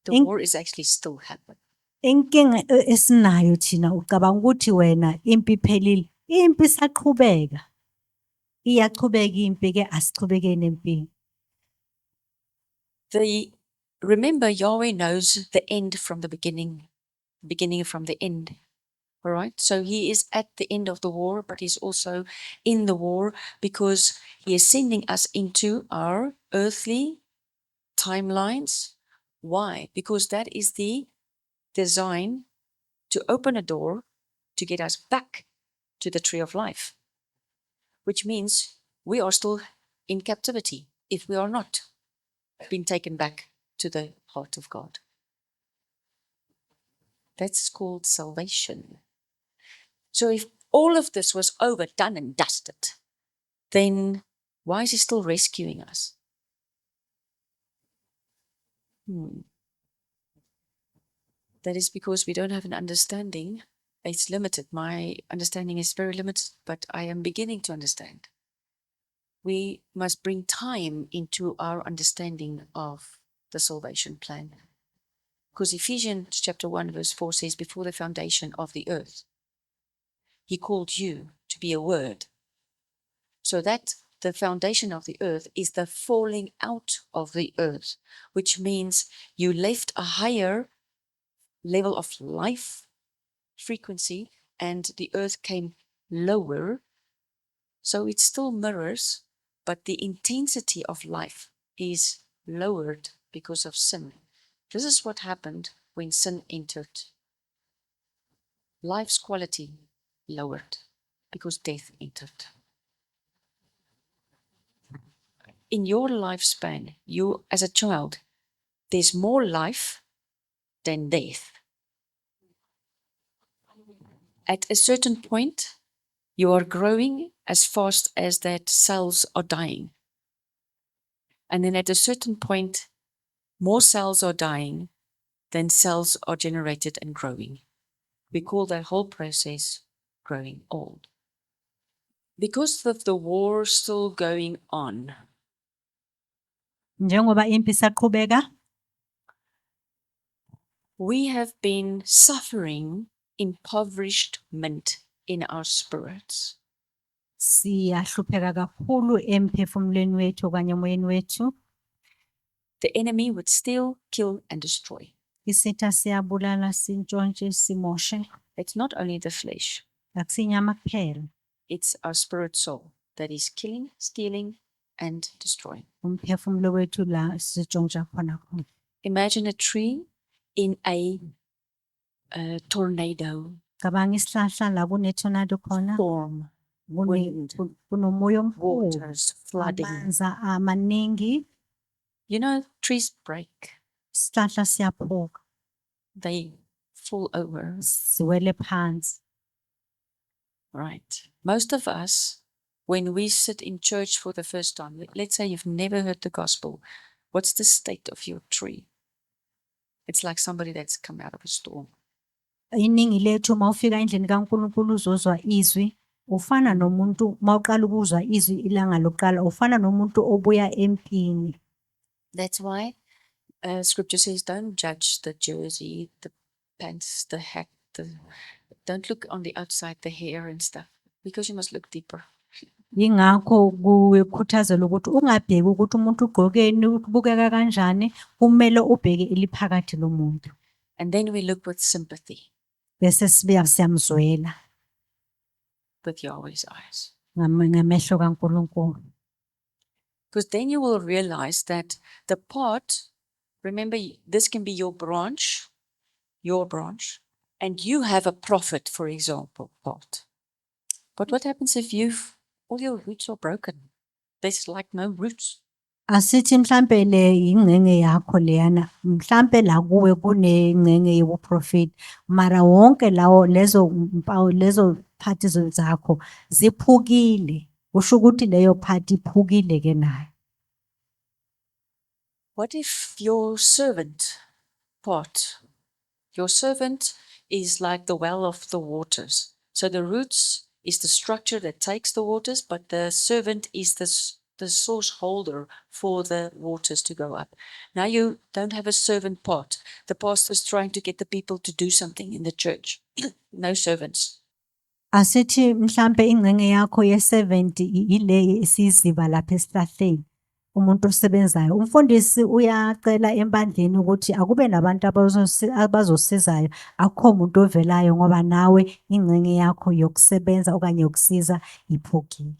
S1: The war is actually still happening.
S2: Inkinga esinayo thina ucabanga ukuthi wena impi iphelile. Impi isaqhubeka. Iyaqhubeka impi ke asiqhubekeni empini.
S1: Remember, Yahweh knows the end from the beginning from the end. All right. So He is at the end of the war, but He's also in the war because He is sending us into our earthly timelines. Why? Because that is the design to open a door to get us back to the tree of life, which means we are still in captivity if we are not been taken back to the heart of God. That's called salvation. So if all of this was over, done and dusted, then why is He still rescuing us? That is because we don't have an understanding. It's limited. My understanding is very limited, but I am beginning to understand. We must bring time into our understanding of the salvation plan. Because Ephesians chapter 1 verse 4 says, before the foundation of the earth, He called you to be a word. So that the foundation of the earth is the falling out of the earth, which means you left a higher level of life frequency and the earth came lower. So it still mirrors, but the intensity of life is lowered because of sin. This is what happened when sin entered. Life's quality lowered because death entered. In your lifespan, you as a child, there's more life than death. At a certain point, you are growing as fast as that cells are dying. And then at a certain point, more cells are dying then cells are generated and growing. We call that whole process growing old. Because of the war still going on,
S2: Njengoba impi isaqhubeka,
S1: we have been suffering impoverishment in our spirits.
S2: siyahlupheka kakhulu emphefumulweni wethu okanye emoyeni wethu.
S1: The enemy would steal, kill, and destroy.
S2: Isitha siyabulala, sintshontshe, simoshe.
S1: It's not only the flesh,
S2: Akusinyama kuphela,
S1: it's our spirit soul that is killing, stealing, and destroying.
S2: umphefumulo wethu la sitshontsha khona khona.
S1: Imagine a tree in a tornado
S2: Cabanga isihlahla la kune-tornado khona,
S1: storm, wind,
S2: kunomoya omkhulu,
S1: waters flooding.
S2: amanzi amaningi,
S1: You know, trees break,
S2: isihlahla siyaphuka,
S1: they fall over.
S2: siwele phansi.
S1: Right. Most of us, when we sit in church for the first time, let's say you've never heard the gospel, what's the state of your tree? It's like somebody that's come out of a storm.
S2: Iningi lethu mawufika endlini kaNkulunkulu uzozwa izwi, ufana nomuntu mawuqala ukuzwa izwi ilanga lokuqala, ufana nomuntu obuya empini.
S1: That's why scripture says, don't judge the jersey, the pants, the hat, don't look on the outside, the hair and stuff, because you must look deeper.
S2: Yingakho kukhuthazelwa ukuthi ungabheki ukuthi umuntu ugqokeni, ubukeka kanjani, kumele ubheke eliphakathi lomuntu.
S1: And then we look with sympathy,
S2: Bese sibuya siyamzwela
S1: with Yahweh's eyes.
S2: ngamehlo kaNkulunkulu.
S1: Because then you will realize that the part, remember, this can be your branch, and you have a prophet, for example, part. But what happens if all your roots are broken? There's like no roots.
S2: Asithi mhlambe le ingcenge yakho leyana, mhlambe la kuwe kunengcenge yobuprofeti, mara wonke lawo lezo mpawu lezo phathi zakho ziphukile. Kusho ukuthi leyo phathi iphukile ke nayo.
S1: What if your servant part, your servant is like the well of the waters? So the roots is the structure that takes the waters, but the servant is the source holder for the waters to go up. Now you don't have a servant part. The pastor is trying to get the people to do something in the church. No servants.
S2: Asithi mhlambe ingcenge yakho ye-70 ile isiziba lapha esihlahleni. Umuntu osebenzayo, umfundisi uyacela embandleni ukuthi akube nabantu abazosizayo, akukho umuntu ovelayo ngoba nawe ingcenge yakho yokusebenza okanye yokusiza iphukile.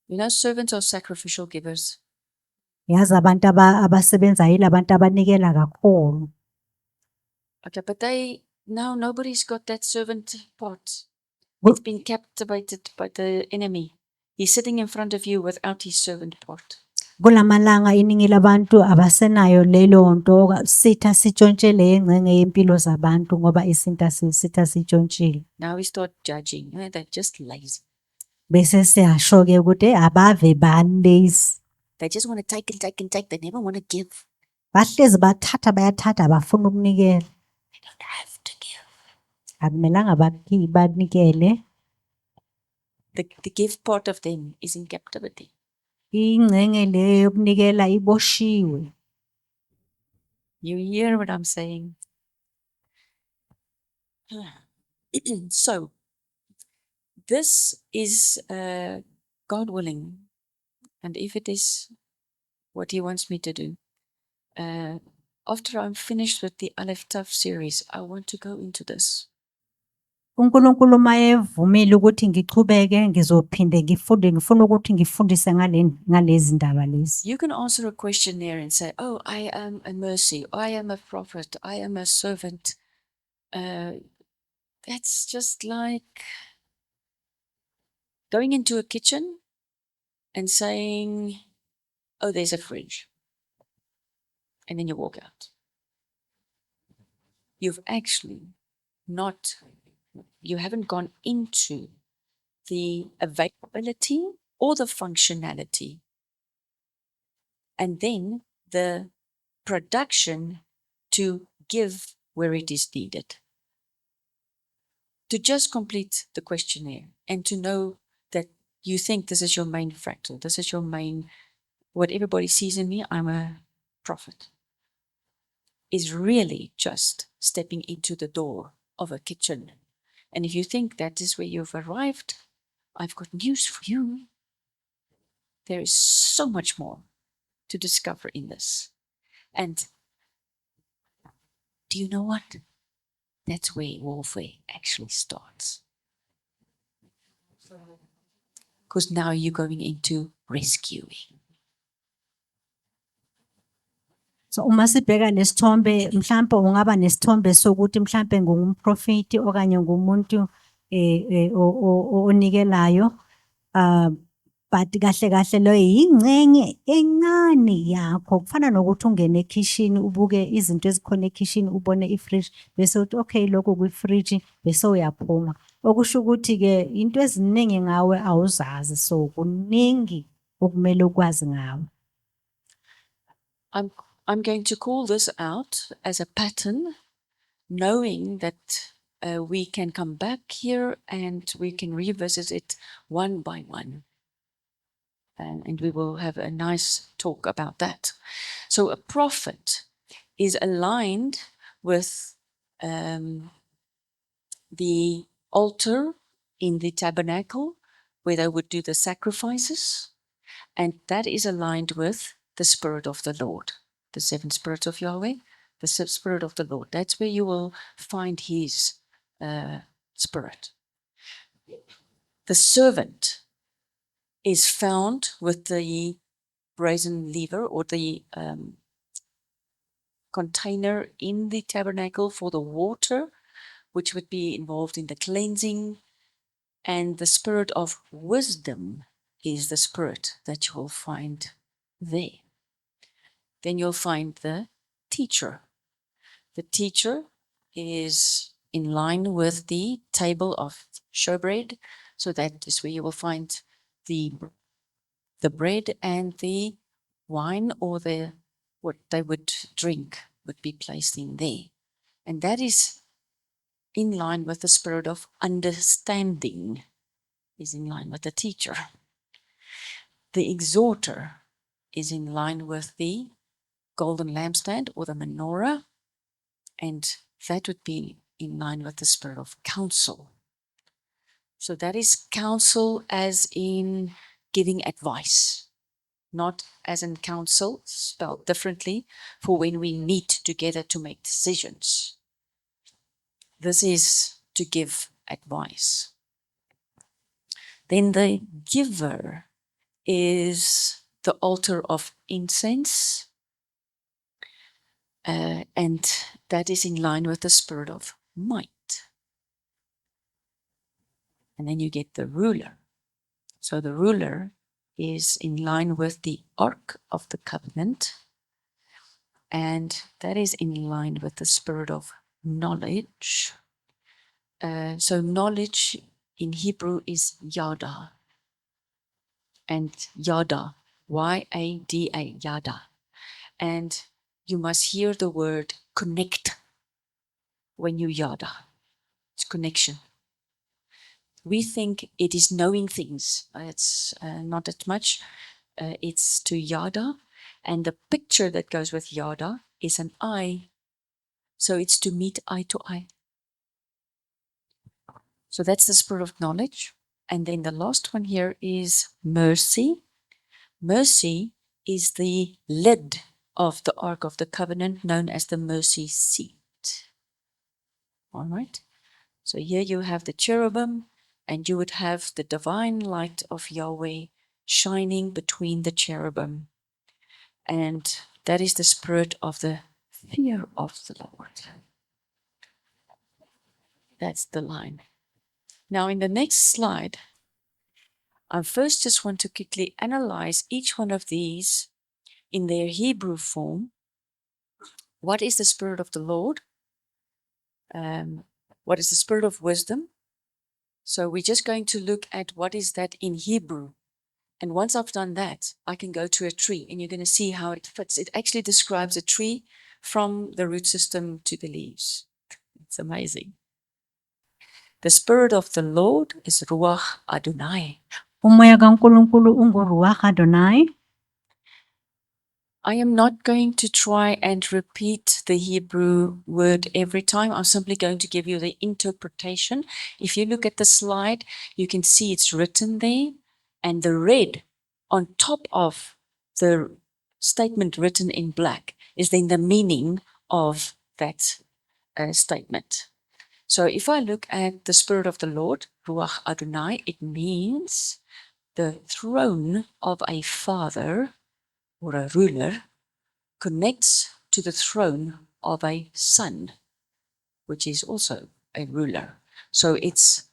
S1: You know, servants are sacrificial givers.
S2: Yazi abantu abasebenzayo ilabantu abanikela kakhulu.
S1: Okay, but now nobody's got that servant part.
S2: Well-
S1: It's been captivated by the enemy. He's sitting in front of you without his servant part.
S2: Kulamalanga iningi labantu abasenayo lelo nto, sitha sitshontshele ingcenge yempilo zabantu ngoba isinta sitha sitshontshile.
S1: Now we start judging. They're just lazy.
S2: Bese siyasho ke ukuthi abave balazy.
S1: They just want to take and take and take. They never want to give.
S2: Bahlezi bathatha bayathatha abafuna ukunikela.
S1: They don't have to give.
S2: Akumelanga banikele.
S1: The give part of them is in captivity.
S2: Ingcenge le yokunikela iboshiwe.
S1: You hear what I'm saying? So, this is God willing, and if it is what He wants me to do, after I'm finished with the Aleph Tav series, I want to go into this.
S2: uNkulunkulu mayevumile ukuthi ngichubeke ngizophinde ngifuna ukuthi ngifundise ngalezi ndaba lezi.
S1: You can answer a question there and say, oh, I am a mercy, I am a prophet, I am a servant. That's just like going into a kitchen and saying, oh, there's a fridge. And then you walk out. You haven't gone into the availability or the functionality, and then the production to give where it is needed. To just complete the questionnaire and to know that you think this is your main fractal, this is your main, what everybody sees in me, I'm a prophet, is really just stepping into the door of a kitchen. And if you think that is where you've arrived, I've got news for you. There is so much more to discover in this. And do you know what? That's where warfare actually starts. Because now you're going into rescuing.
S2: So uma sibheka nesithombe mhlawumbe ungaba nesithombe sokuthi mhlawumbe ngumprofeti okanye ngumuntu onikelayo but kahle kahle lo ingcenye encane yakho kufana nokuthi ungene ekitchen ubuke izinto ezikhona ekitchen ubone ifridge bese uthi okay lokho kwifridge bese uyaphuma okusho ukuthi ke into eziningi ngawe awuzazi so kuningi okumele ukwazi ngawe.
S1: I'm going to call this out as a pattern, knowing that we can come back here and we can revisit it one by one. And we will have a nice talk about that. So a prophet is aligned with the altar in the tabernacle where they would do the sacrifices. And that is aligned with the Spirit of the Lord. The seven spirits of Yahweh, the Spirit of the Lord. That's where you will find his spirit. The servant is found with the brazen lever or the container in the tabernacle for the water, which would be involved in the cleansing. And the spirit of wisdom is the spirit that you will find there. Then you'll find the teacher. The teacher is in line with the table of showbread. So that is where you will find the bread and the wine or what they would drink would be placed in there. And that is in line with the spirit of understanding, is in line with the teacher. The exhorter is in line with the golden lampstand or the menorah, and that would be in line with the spirit of counsel. So that is counsel as in giving advice, not as in counsel, spelled differently, for when we meet together to make decisions. This is to give advice. Then the giver is the altar of incense, and that is in line with the spirit of might. And then you get the ruler. So the ruler is in line with the Ark of the Covenant, and that is in line with the spirit of knowledge. So knowledge in Hebrew is Yada, and Yada, Y-A-D-A, Yada. And you must hear the word connect when you Yada. It's connection. We think it is knowing things. It's not that much. It's to Yada. And the picture that goes with Yada is an eye. So it's to meet eye to eye. So that's the spirit of knowledge. And then the last one here is mercy. Mercy is the lid of the Ark of the Covenant, known as the mercy seat. All right. So here you have the cherubim, and you would have the divine light of Yahweh shining between the cherubim. And that is the spirit of the fear of the Lord. That's the line. Now in the next slide, I first just want to quickly analyze each one of these in their Hebrew form. What is the spirit of the Lord? What is the spirit of wisdom? So we're just going to look at what is that in Hebrew. And once I've done that, I can go to a tree and you're going to see how it fits. It actually describes a tree from the root system to the leaves. It's amazing. The Spirit of the Lord is Ruach Adonai.
S2: Umoya kaNkulunkulu unguRuach Adonai.
S1: I am not going to try and repeat the Hebrew word every time. I'm simply going to give you the interpretation. If you look at the slide, you can see it's written there, and the red on top of the statement written in black is then the meaning of that statement. So if I look at the Spirit of the Lord, Ruach Adonai, it means the throne of a father or a ruler connects to the throne of a son, which is also a ruler. So it's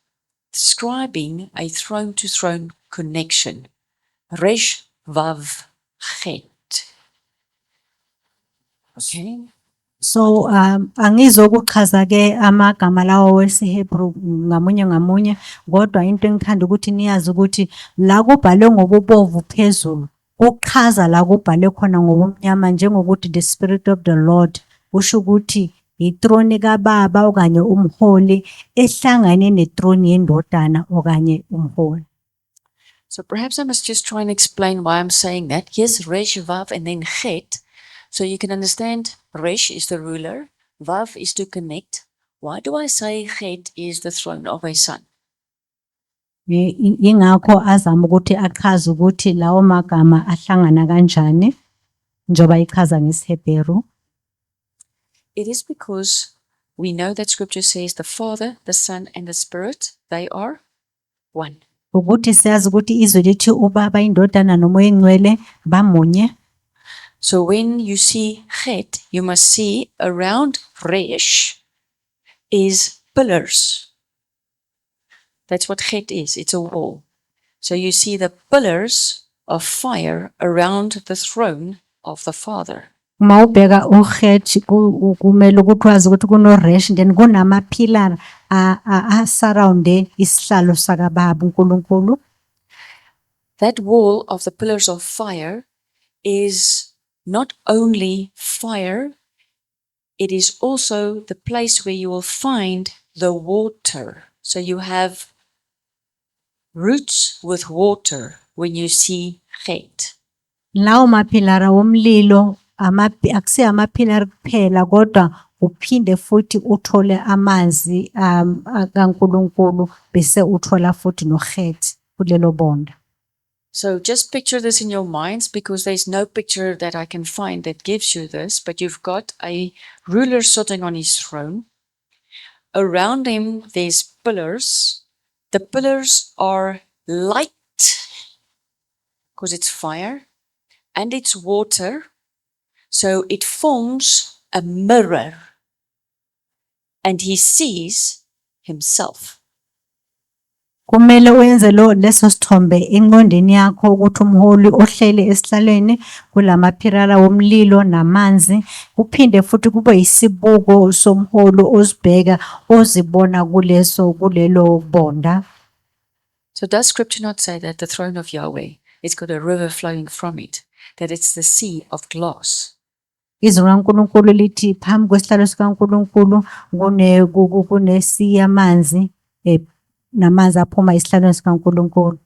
S1: describing a throne to throne connection. Resh Vav Chet. Okay.
S2: So angizokuchaza ke amagama lawo wesiHebrew ngamunye ngamunye, kodwa into engithanda ukuthi niyazi ukuthi la kubhalwe ngobubovu phezulu kuchaza la kubhalwe khona ngobumnyama, njengokuthi the Spirit of the Lord kusho ukuthi ithrone kaBaba okanye umholi ehlangane nethrone yendodana okanye umholi.
S1: So perhaps I must just try and explain why I'm saying that. Here's Resh Vav and then Chet. So you can understand Resh is the ruler, Vav is to connect. Why do I say Chet is the throne of a son?
S2: Ingakho azama ukuthi achaze ukuthi lawo magama ahlangana kanjani njoba ichaza ngesiHebheru.
S1: It is because we know that scripture says the Father, the Son, and the Spirit, they are one.
S2: Ukuthi siyazi ukuthi izwi lithi uBaba, indodana nomoya engcwele bamunye.
S1: So when you see Chet, you must see around Resh is pillars. That's what Chet is. It's a wall. So you see the pillars of fire around the throne of the Father.
S2: Uma ubheka uHet kumele ukuthi wazi ukuthi kunoResh, then kunamapillar surrounde isihlalo sakaBaba uNkulunkulu.
S1: That wall of the pillars of fire is not only fire, it is also the place where you will find the water. So you have roots with water when you see Chet.
S2: Lawo mapillar womlilo akusiyo amapillar kuphela, kodwa uphinde futhi uthole amanzi kaNkulunkulu bese uthola futhi noHet kulelo bonda.
S1: So just picture this in your minds, because there's no picture that I can find that gives you this, but you've got a ruler sitting on his throne. Around him, there's pillars. The pillars are light, because it's fire, and it's water. So it forms a mirror, and he sees himself.
S2: Kumele uyenze leso sithombe engqondweni yakho ukuthi umholi ohlele esihlalweni kulamapillar womlilo namanzi, kuphinde futhi kube isibuko somholi ozibheka ozibona kulelo bonda.
S1: So does scripture not say that the throne of Yahweh, it's got a river flowing from it, that it's the sea of glass?
S2: Izwi laNkulunkulu lithi phambi kwesihlalo sikaNkulunkulu kunesi yamanzi namanzi aphuma esihlalweni sikaNkulunkulu.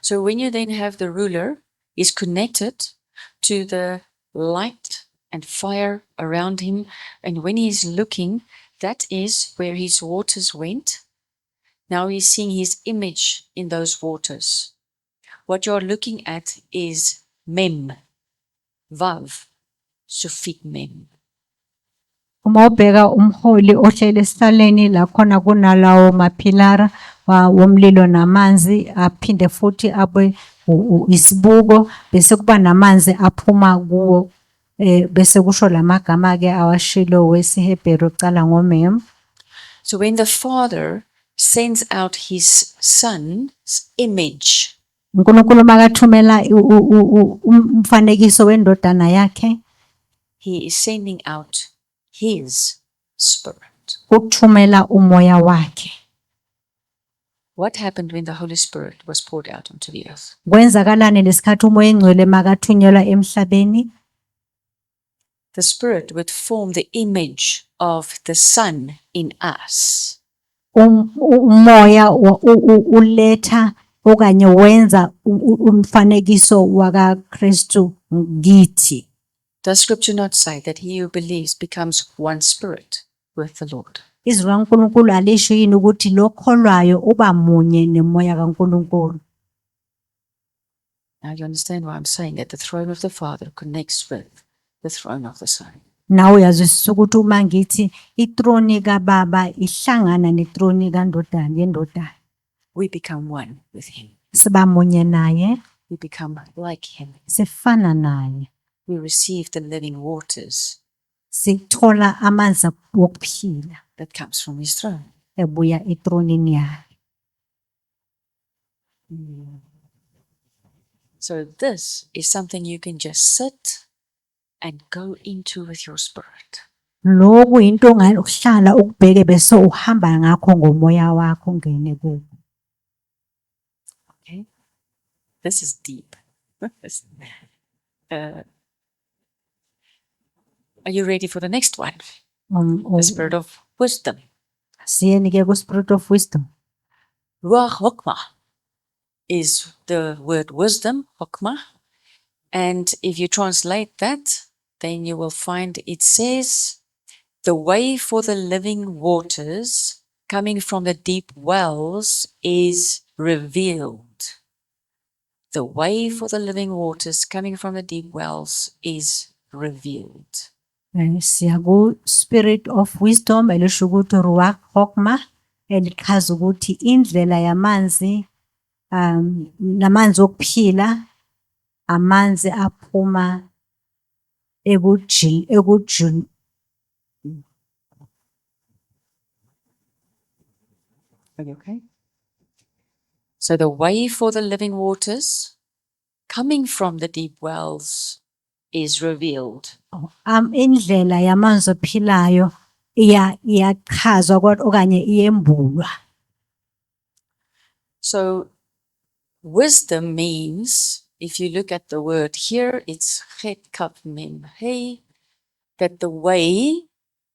S1: So when you then have the ruler, he's connected to the light and fire around him. And when he's looking, that is where his waters went. Now he's seeing his image in those waters. What you're looking at is Mem, Vav, Sufit Mem.
S2: Uma ubheka umholi ohlele esihlalweni la khona kunalawo mapillar womlilo namanzi, aphinde futhi abe isibuko bese kuba namanzi aphuma kuwo, bese kusho lamagama ke awashilo wesiHebheru cala ngoMem.
S1: So when the Father sends out his Son's image,
S2: uNkulunkulu makathumela umfanekiso wendodana yakhe,
S1: he is sending out his Spirit.
S2: ukuthumela umoya wakhe.
S1: What happened when the Holy Spirit was poured out onto the earth?
S2: Kwenzakalani lesikhathi umoya engcwele makathunyelwa emhlabeni?
S1: the Spirit would form the image of the Son in us.
S2: Umoya uletha okanye wenza umfanekiso waka Kristu ngithi.
S1: Does Scripture not say that he who believes becomes one spirit with the Lord?
S2: Izwi kaNkulunkulu alisho yini ukuthi lokholwayo uba munye nemoya kaNkulunkulu?
S1: Now you understand why I'm saying that the throne of the Father connects with the throne of the Son.
S2: Nawe uyazwisisa ukuthi uma ngithi itroni kaBaba ihlangana netroni yendodana,
S1: We become one with him.
S2: siba munye naye,
S1: We become like him.
S2: sifana naye,
S1: We receive the living waters
S2: sithola amanzi wokuphila
S1: that comes from his throne.
S2: ebuya etronini yakhe.
S1: So this is something you can just sit and go into with your spirit.
S2: Lokhu into ongahlala ukubheke bese uhamba ngakho ngomoya wakho ungene kubo.
S1: Okay? This is deep. Are you ready for the next one? The spirit of wisdom.
S2: Siyeni ke ku spirit of wisdom.
S1: Ruach Hokmah is the word wisdom, Hokmah. And if you translate that, then you will find it says, the way for the living waters coming from the deep wells is revealed. The way for the living waters coming from the deep wells is revealed.
S2: Siya ku spirit of wisdom elisho ukuthi ruach hokmah elichaza ukuthi indlela yamanzi namanzi okuphila amanzi aphuma ekujul.
S1: Are you okay? So the way for the living waters coming from the deep wells is revealed.
S2: Indlela yamanzi ophilayo iyachazwa okanye iyembulwa.
S1: So wisdom means, if you look at the word here, it's chet kaf mem hey, that the way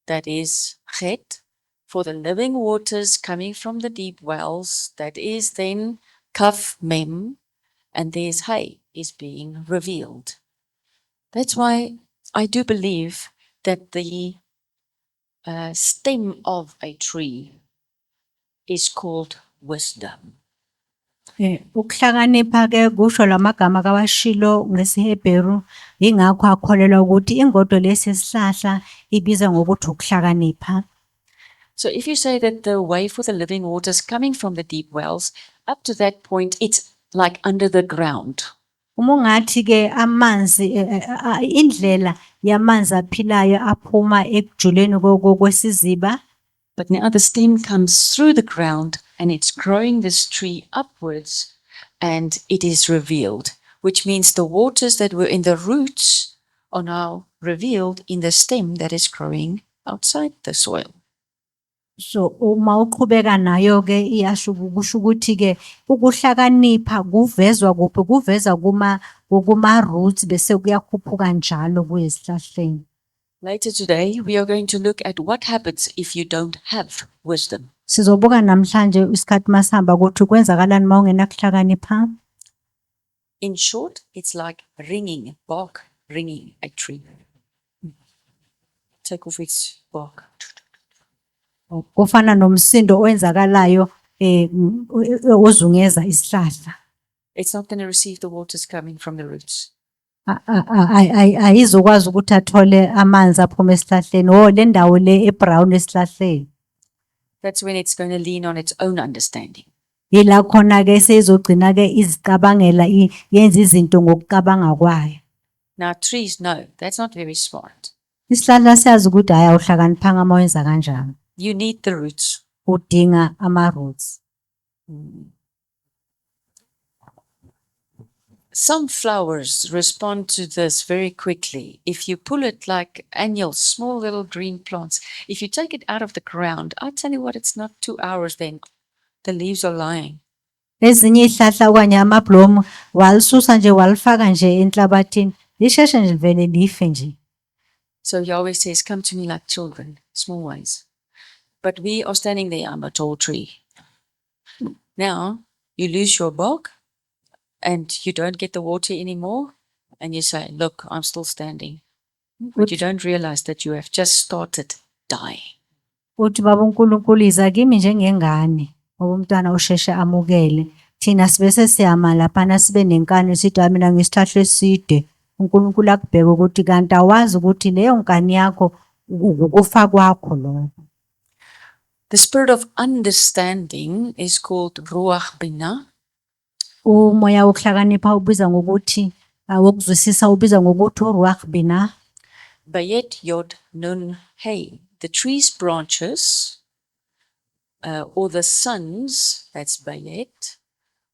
S1: that is chet for the living waters coming from the deep wells, that is then kaf mem, and there's hey, is being revealed. That's why I do believe that the stem of a tree is called wisdom.
S2: Ukuhlakanipha ke kusho lamagama kawashilo ngesiHebheru ingakho akholelwa ukuthi ingodo lesisihlahla ibizwa ngokuthi ukuhlakanipha.
S1: So if you say that the way for the living waters coming from the deep wells, up to that point, it's like under the ground.
S2: Uma ungathi ke amanzi indlela yamanzi aphilayo aphuma ekujuleni kwesiziba.
S1: But now the stem comes through the ground and it's growing this tree upwards and it is revealed, which means the waters that were in the roots are now revealed in the stem that is growing outside the soil.
S2: So uma uqhubeka nayo ke iyasho ukuthi ke ukuhlakanipha kuvezwa kuphi, kuveza kuma roots bese kuyakhuphuka njalo kuyesihlahleni.
S1: Later today, we are going to look at what happens if you don't have wisdom.
S2: Sizobuka namhlanje isikhathi masihamba ukuthi kwenzakalani mawungena kuhlakanipha.
S1: In short, it's like ringing, bark, ringing a tree. Take off its bark.
S2: Kufana nomsindo owenzakalayo ozungeza isihlahla.
S1: It's not going to receive the waters coming from the roots.
S2: Ayizokwazi ukuthi athole amanzi aphuma esihlahleni le ndawo le ebrown esihlahleni.
S1: That's when it's going to lean on its own understanding.
S2: Yila khona ke sezogcina ke izicabangela yenza izinto ngokucabanga kwayo.
S1: Now trees know that's not very smart.
S2: Isihlahla siyazi ukuthi hayi awuhlakaniphanga uma wenza kanjalo.
S1: You need the roots.
S2: Udinga ama roots.
S1: Some flowers respond to this very quickly. If you pull it like annuals, small little green plants, if you take it out of the ground, I tell you what, it's not 2 hours then the leaves are lying.
S2: Ezinye ihlahla okanye amablomu walisusa nje walifaka nje enhlabathini lisheshe nje vele life nje.
S1: So Yahweh says, come to me like children, small ones. But we are standing there, I'm a tall tree. Now you lose your bark and you don't get the water anymore. And you say, look, I'm still standing. But you don't realize that you have just started dying.
S2: Uthi baba uNkulunkulu iza kimi njengengane ngoba umntwana usheshe amukele. Thina sibese siyama laphana sibe nenkani sithi mina ngisithathwe eside. uNkulunkulu akubheka ukuthi kanti awazi ukuthi leyo nkani yakho ukufa kwakho lokho.
S1: The spirit of understanding is called Ruach Binah.
S2: Umoya wokuhlakanipha ubiza ngokuthi wokuzwisisa ubiza ngokuthi uRuach Binah.
S1: Bayet Yod Nun Hey. The tree's branches, or the sons, that's Bayet,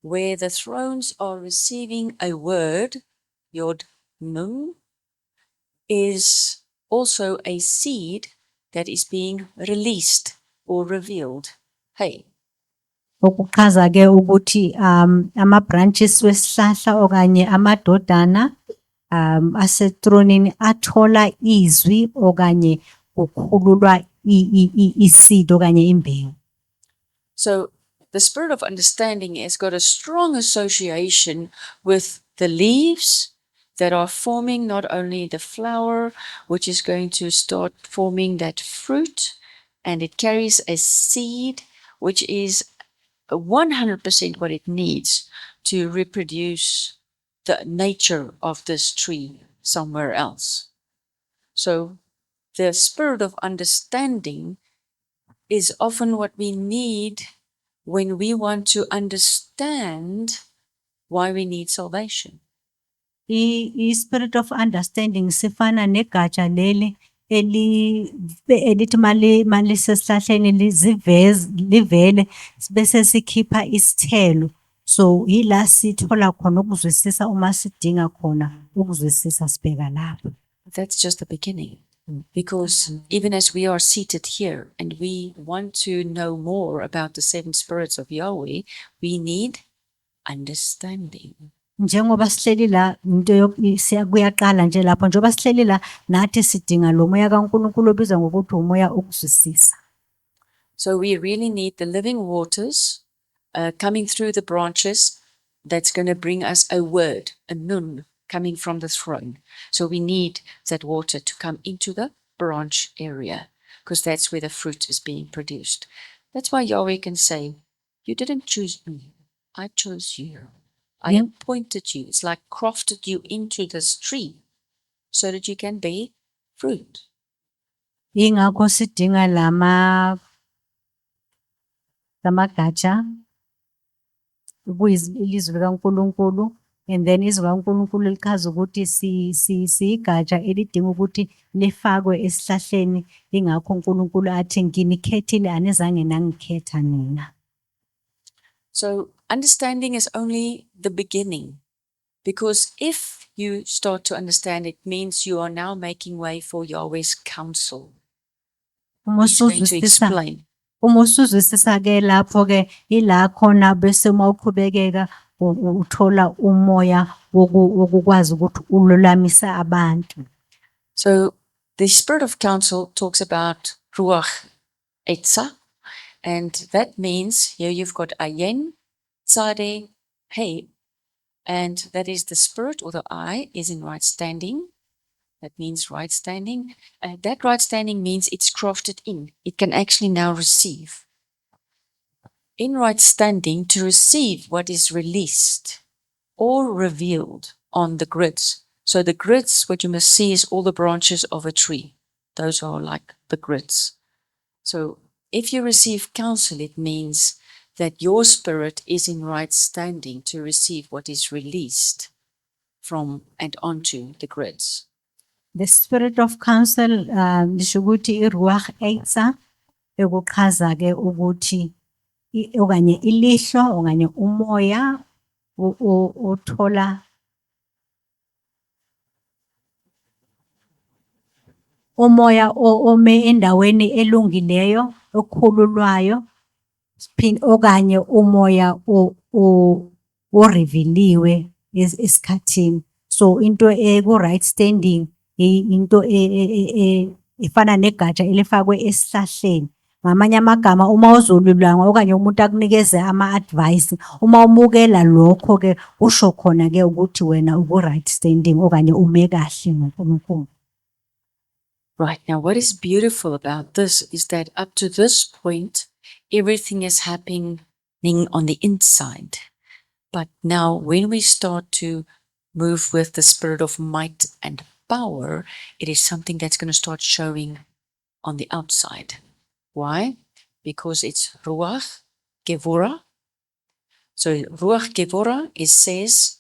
S1: where the thrones are receiving a word, Yod Nun, is also a seed that is being released or revealed. Hey.
S2: Okuchaza ke ukuthi ama branches wesihlahla okanye amadodana asetronini athola izwi okanye ukukhululwa iseed okanye imbewu.
S1: So the spirit of understanding has got a strong association with the leaves that are forming not only the flower, which is going to start forming that fruit, and it carries a seed, which is 100% what it needs to reproduce the nature of this tree somewhere else. So the spirit of understanding is often what we need when we want to understand why we need salvation.
S2: Spirit of understanding sifana negatsha leli elithi mali sesihlahleni livele bese sikhipha isithelo. So ila sithola khona ukuzwisisa uma sidinga khona ukuzwisisa sibheka lapho.
S1: That's just the beginning. Because even as we are seated here and we want to know more about the seven spirits of Yahweh, we need understanding.
S2: Njengoba sihleli la into kuyaqala nje lapho njengoba sihleli la nathi sidinga lo moya kaNkulunkulu obizwa ngokuthi umoya ukuzwisisa.
S1: So we really need the living waters coming through the branches that's going to bring us a word, a nun, coming from the throne. So we need that water to come into the branch area because that's where the fruit is being produced. That's why Yahweh can say, you didn't choose me, I chose you. I appointed you. It's like crafted you into this tree so that you can bear fruit.
S2: Ingakho sidinga lamagatsha ilizwi likaNkulunkulu, and then izwi likaNkulunkulu lichaza ukuthi siyigatsha elidinga ukuthi lifakwe esihlahleni. Ingakho uNkulunkulu athi nginikhethile anizange nangikhetha nina.
S1: So understanding is only the beginning, because if you start to understand, it means you are now making way for Yahweh's counsel. He's going to explain.
S2: Uma usuzwisisa ke lapho ke ila khona bese mawuqhubekeka uthola umoya wokukwazi ukuthi ululamisa abantu.
S1: So the spirit of counsel talks about Ruach Etza, and that means here you've got Ayen, Tzade, Hey, and that is the spirit, or the eye is in right standing. That means right standing. That right standing means it's crafted in. It can actually now receive. In right standing, to receive what is released or revealed on the grids. So the grids, what you must see is all the branches of a tree. Those are like the grids. So if you receive counsel, it means that your spirit is in right standing to receive what is released from and onto the grids.
S2: The spirit of counsel lisho ukuthi iruach etza ekuchaza ke ukuthi okanye ilihlo okanye umoya othola umoya ome endaweni elungileyo okhululwayo okanye umoya oreviliwe esikhathini. So into ku right standing into ifana negatsha elifakwe esihlahleni. Ngamanye amagama uma uzolulanga okanye umuntu akunikeze ama-advice, uma umukela lokho ke usho khona ke ukuthi wena uku-right standing okanye ume kahle ngoNkulunkulu.
S1: Right, now what is beautiful about this is that up to this point, everything is happening on the inside. But now when we start to move with the spirit of might and power, it is something that's going to start showing on the outside. Why? Because it's Ruach Gevurah. So Ruach Gevurah, it says,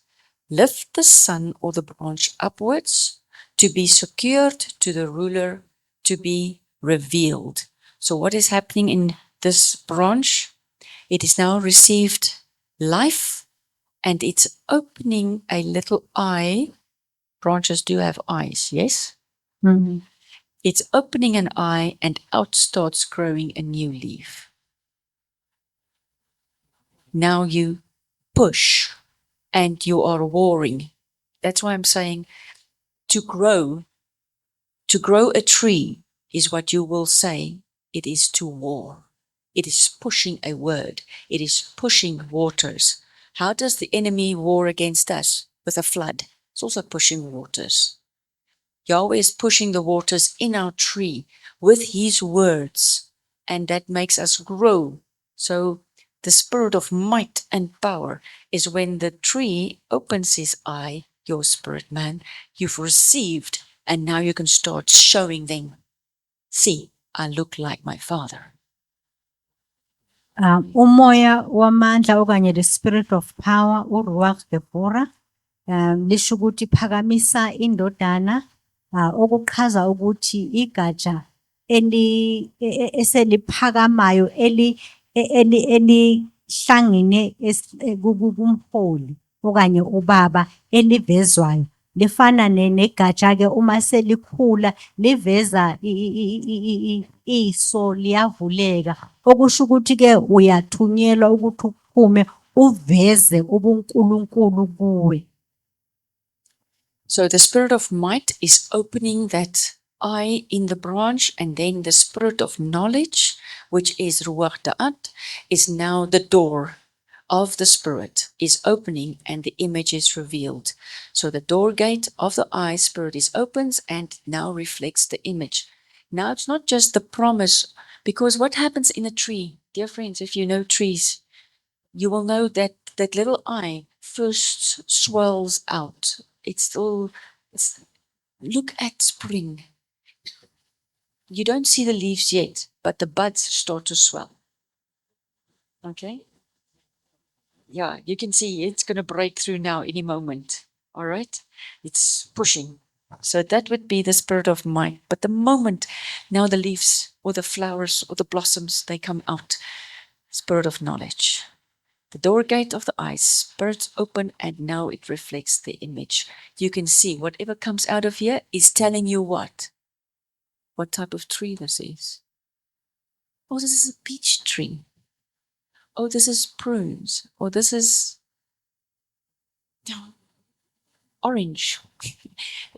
S1: lift the sun or the branch upwards to be secured to the ruler, to be revealed. So what is happening in this branch? It is now received life and it's opening a little eye. Branches do have eyes, yes?
S2: Mhm.
S1: It's opening an eye and out starts growing a new leaf. Now you push and you are warring. That's why I'm saying to grow a tree is what you will say. It is to war. It is pushing a word. It is pushing waters. How does the enemy war against us? With a flood. It's also pushing waters. Yahweh is pushing the waters in our tree with his words, and that makes us grow. So the spirit of might and power is when the tree opens his eye, your spirit man, you've received, and now you can start showing them, see, I look like my father.
S2: Umoya wamandla okanye the spirit of power, uRuach Gevurah, lisho ukuthi phakamisa indodana, okuchaza ukuthi igatsha eseliphakamayo elihlangene kumholi okanye ubaba elivezwayo. Lifana negatsha ke uma selikhula liveza iso liyavuleka, okusho ukuthi ke uyathunyelwa ukuthi uphume uveze ubuNkulunkulu kuwe.
S1: So the spirit of might is opening that eye in the branch, and then the spirit of knowledge, which is Ruach Da'at, is now the door of the spirit is opening and the image is revealed. So the door gate of the eye spirit is opens and now reflects the image. Now it's not just the promise, because what happens in a tree, dear friends, if you know trees, you will know that that little eye first swells out. Look at spring. You don't see the leaves yet, but the buds start to swell. Okay? Yeah, you can see it's going to break through now any moment. All right? It's pushing. So that would be the spirit of might. But the moment now the leaves or the flowers or the blossoms, they come out, spirit of knowledge. The door gate of the eyes, spirits open, and now it reflects the image. You can see whatever comes out of here is telling you what? What type of tree this is. Oh, this is a peach tree. Oh, this is prunes. Or this is orange.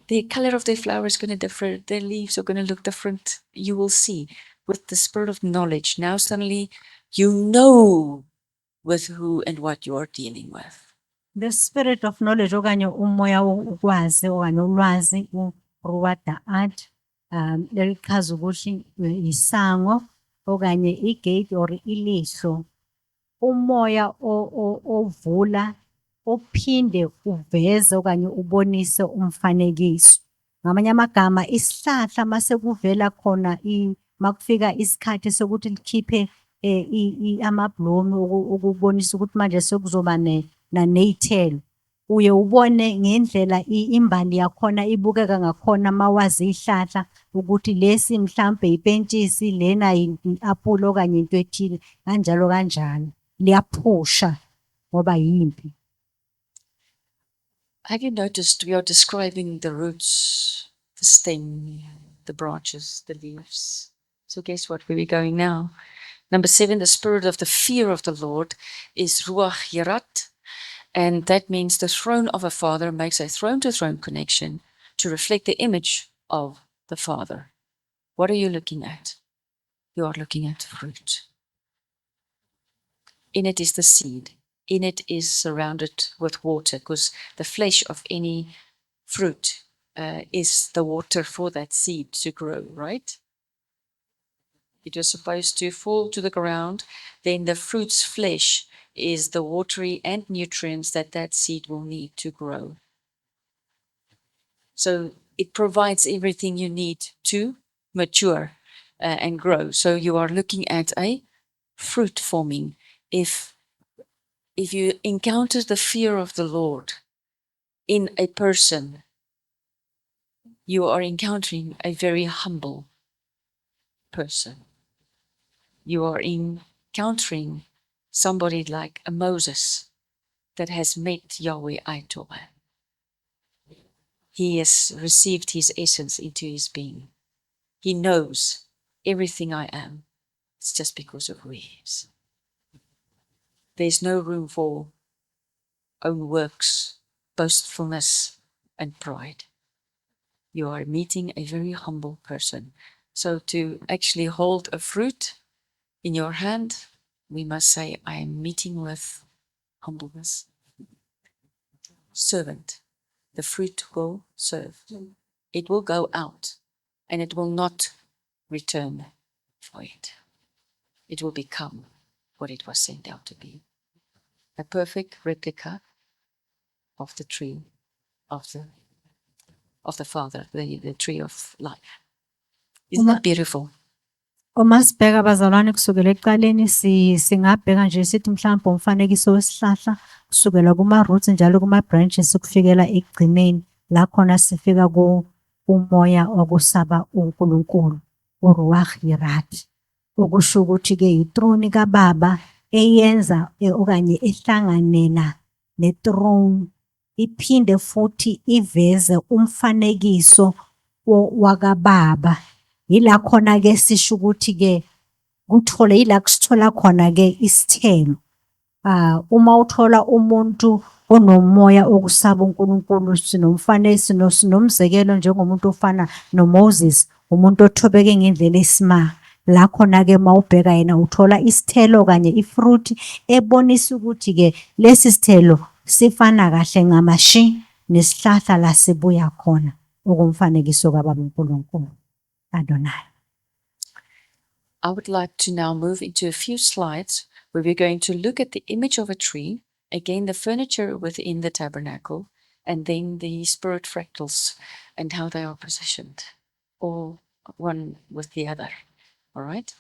S1: The color of their flower is going to differ. Their leaves are going to look different. You will see with the spirit of knowledge. Now suddenly you know with who and what you are dealing with.
S2: The spirit of knowledge okanye umoya wokwazi okanye ulwazi uRuach Da'at, lelichaza ukuthi isango okanye igate or ilihlo. Umoya ovula ophinde uveze okanye ubonise umfanekiso. Ngamanye amagama isihlahla mase kuvela khona makufika isikhathi sokuthi likhiphe amablomu ukubonisa ukuthi manje sekuzoba ney'thelo. Uye ubone ngendlela imbali yakhona ibukeka ngakhona mawazi ihlahla ukuthi lesi mhlambe ipentshisi, lena i-apple okanye into ethile kanjalo kanjalo. Liyaphusha ngoba yimpi.
S1: Have you noticed we are describing the roots, the stem, the branches, the leaves? So guess what, where we're going now? Number 7, the spirit of the fear of the Lord is Ruach Yirat. And that means the throne of a father makes a throne to throne connection. to reflect the image of the Father. What are you looking at? You are looking at fruit. In it is the seed. In it is surrounded with water, because the flesh of any fruit is the water for that seed to grow, right? It was supposed to fall to the ground. Then the fruit's flesh is the watery and nutrients that that seed will need to grow. So it provides everything you need to mature and grow. So you are looking at a fruit forming. If you encounter the fear of the Lord in a person, you are encountering a very humble person. You are encountering somebody like a Moses that has met Yahweh Aitorah. He has received his essence into his being. He knows everything I am. It's just because of who he is. There's no room for own works, boastfulness, and pride. You are meeting a very humble person. So to actually hold a fruit in your hand, we must say, I am meeting with humbleness. Servant. The fruit will serve. It will go out and it will not return void. It will become what it was sent out to be. A perfect replica of the tree of the Father, the tree of life. Isn't
S2: Uma-
S1: that beautiful?
S2: Uma sibheka abazalwane kusukela ekuqaleni singabheka nje sithi mhlawumbe umfanekiso wesihlahla kusukela kuma-roots njalo kuma-branches kufikela ekugcineni la khona sifika kumoya okusaba uNkulunkulu, uRuach Yirad. Okusho ukuthi-ke ithrone kaBaba eyenza okanye ehlanganela nethrone iphinde futhi iveze umfanekiso wakaBaba. Yila khona-ke sisho ukuthi-ke yila kusithola khona-ke isithelo. Uma uthola umuntu onomoya okusaba uNkulunkulu, sinomzekelo njengomuntu ofana noMoses, umuntu othobeke ngendlela esimanga. La khona-ke mawubheka yena uthola isithelo kanye ifruit ebonisa ukuthi-ke lesi sithelo sifana kahle ngamashi nesihlahla la sibuya khona, okumfanekiso kaBaba uNkulunkulu. Adonai.
S1: I would like to now move into a few slides where we're going to look at the image of a tree, again, the furniture within the tabernacle, and then the spirit fractals and how they are positioned, all one with the other. All right?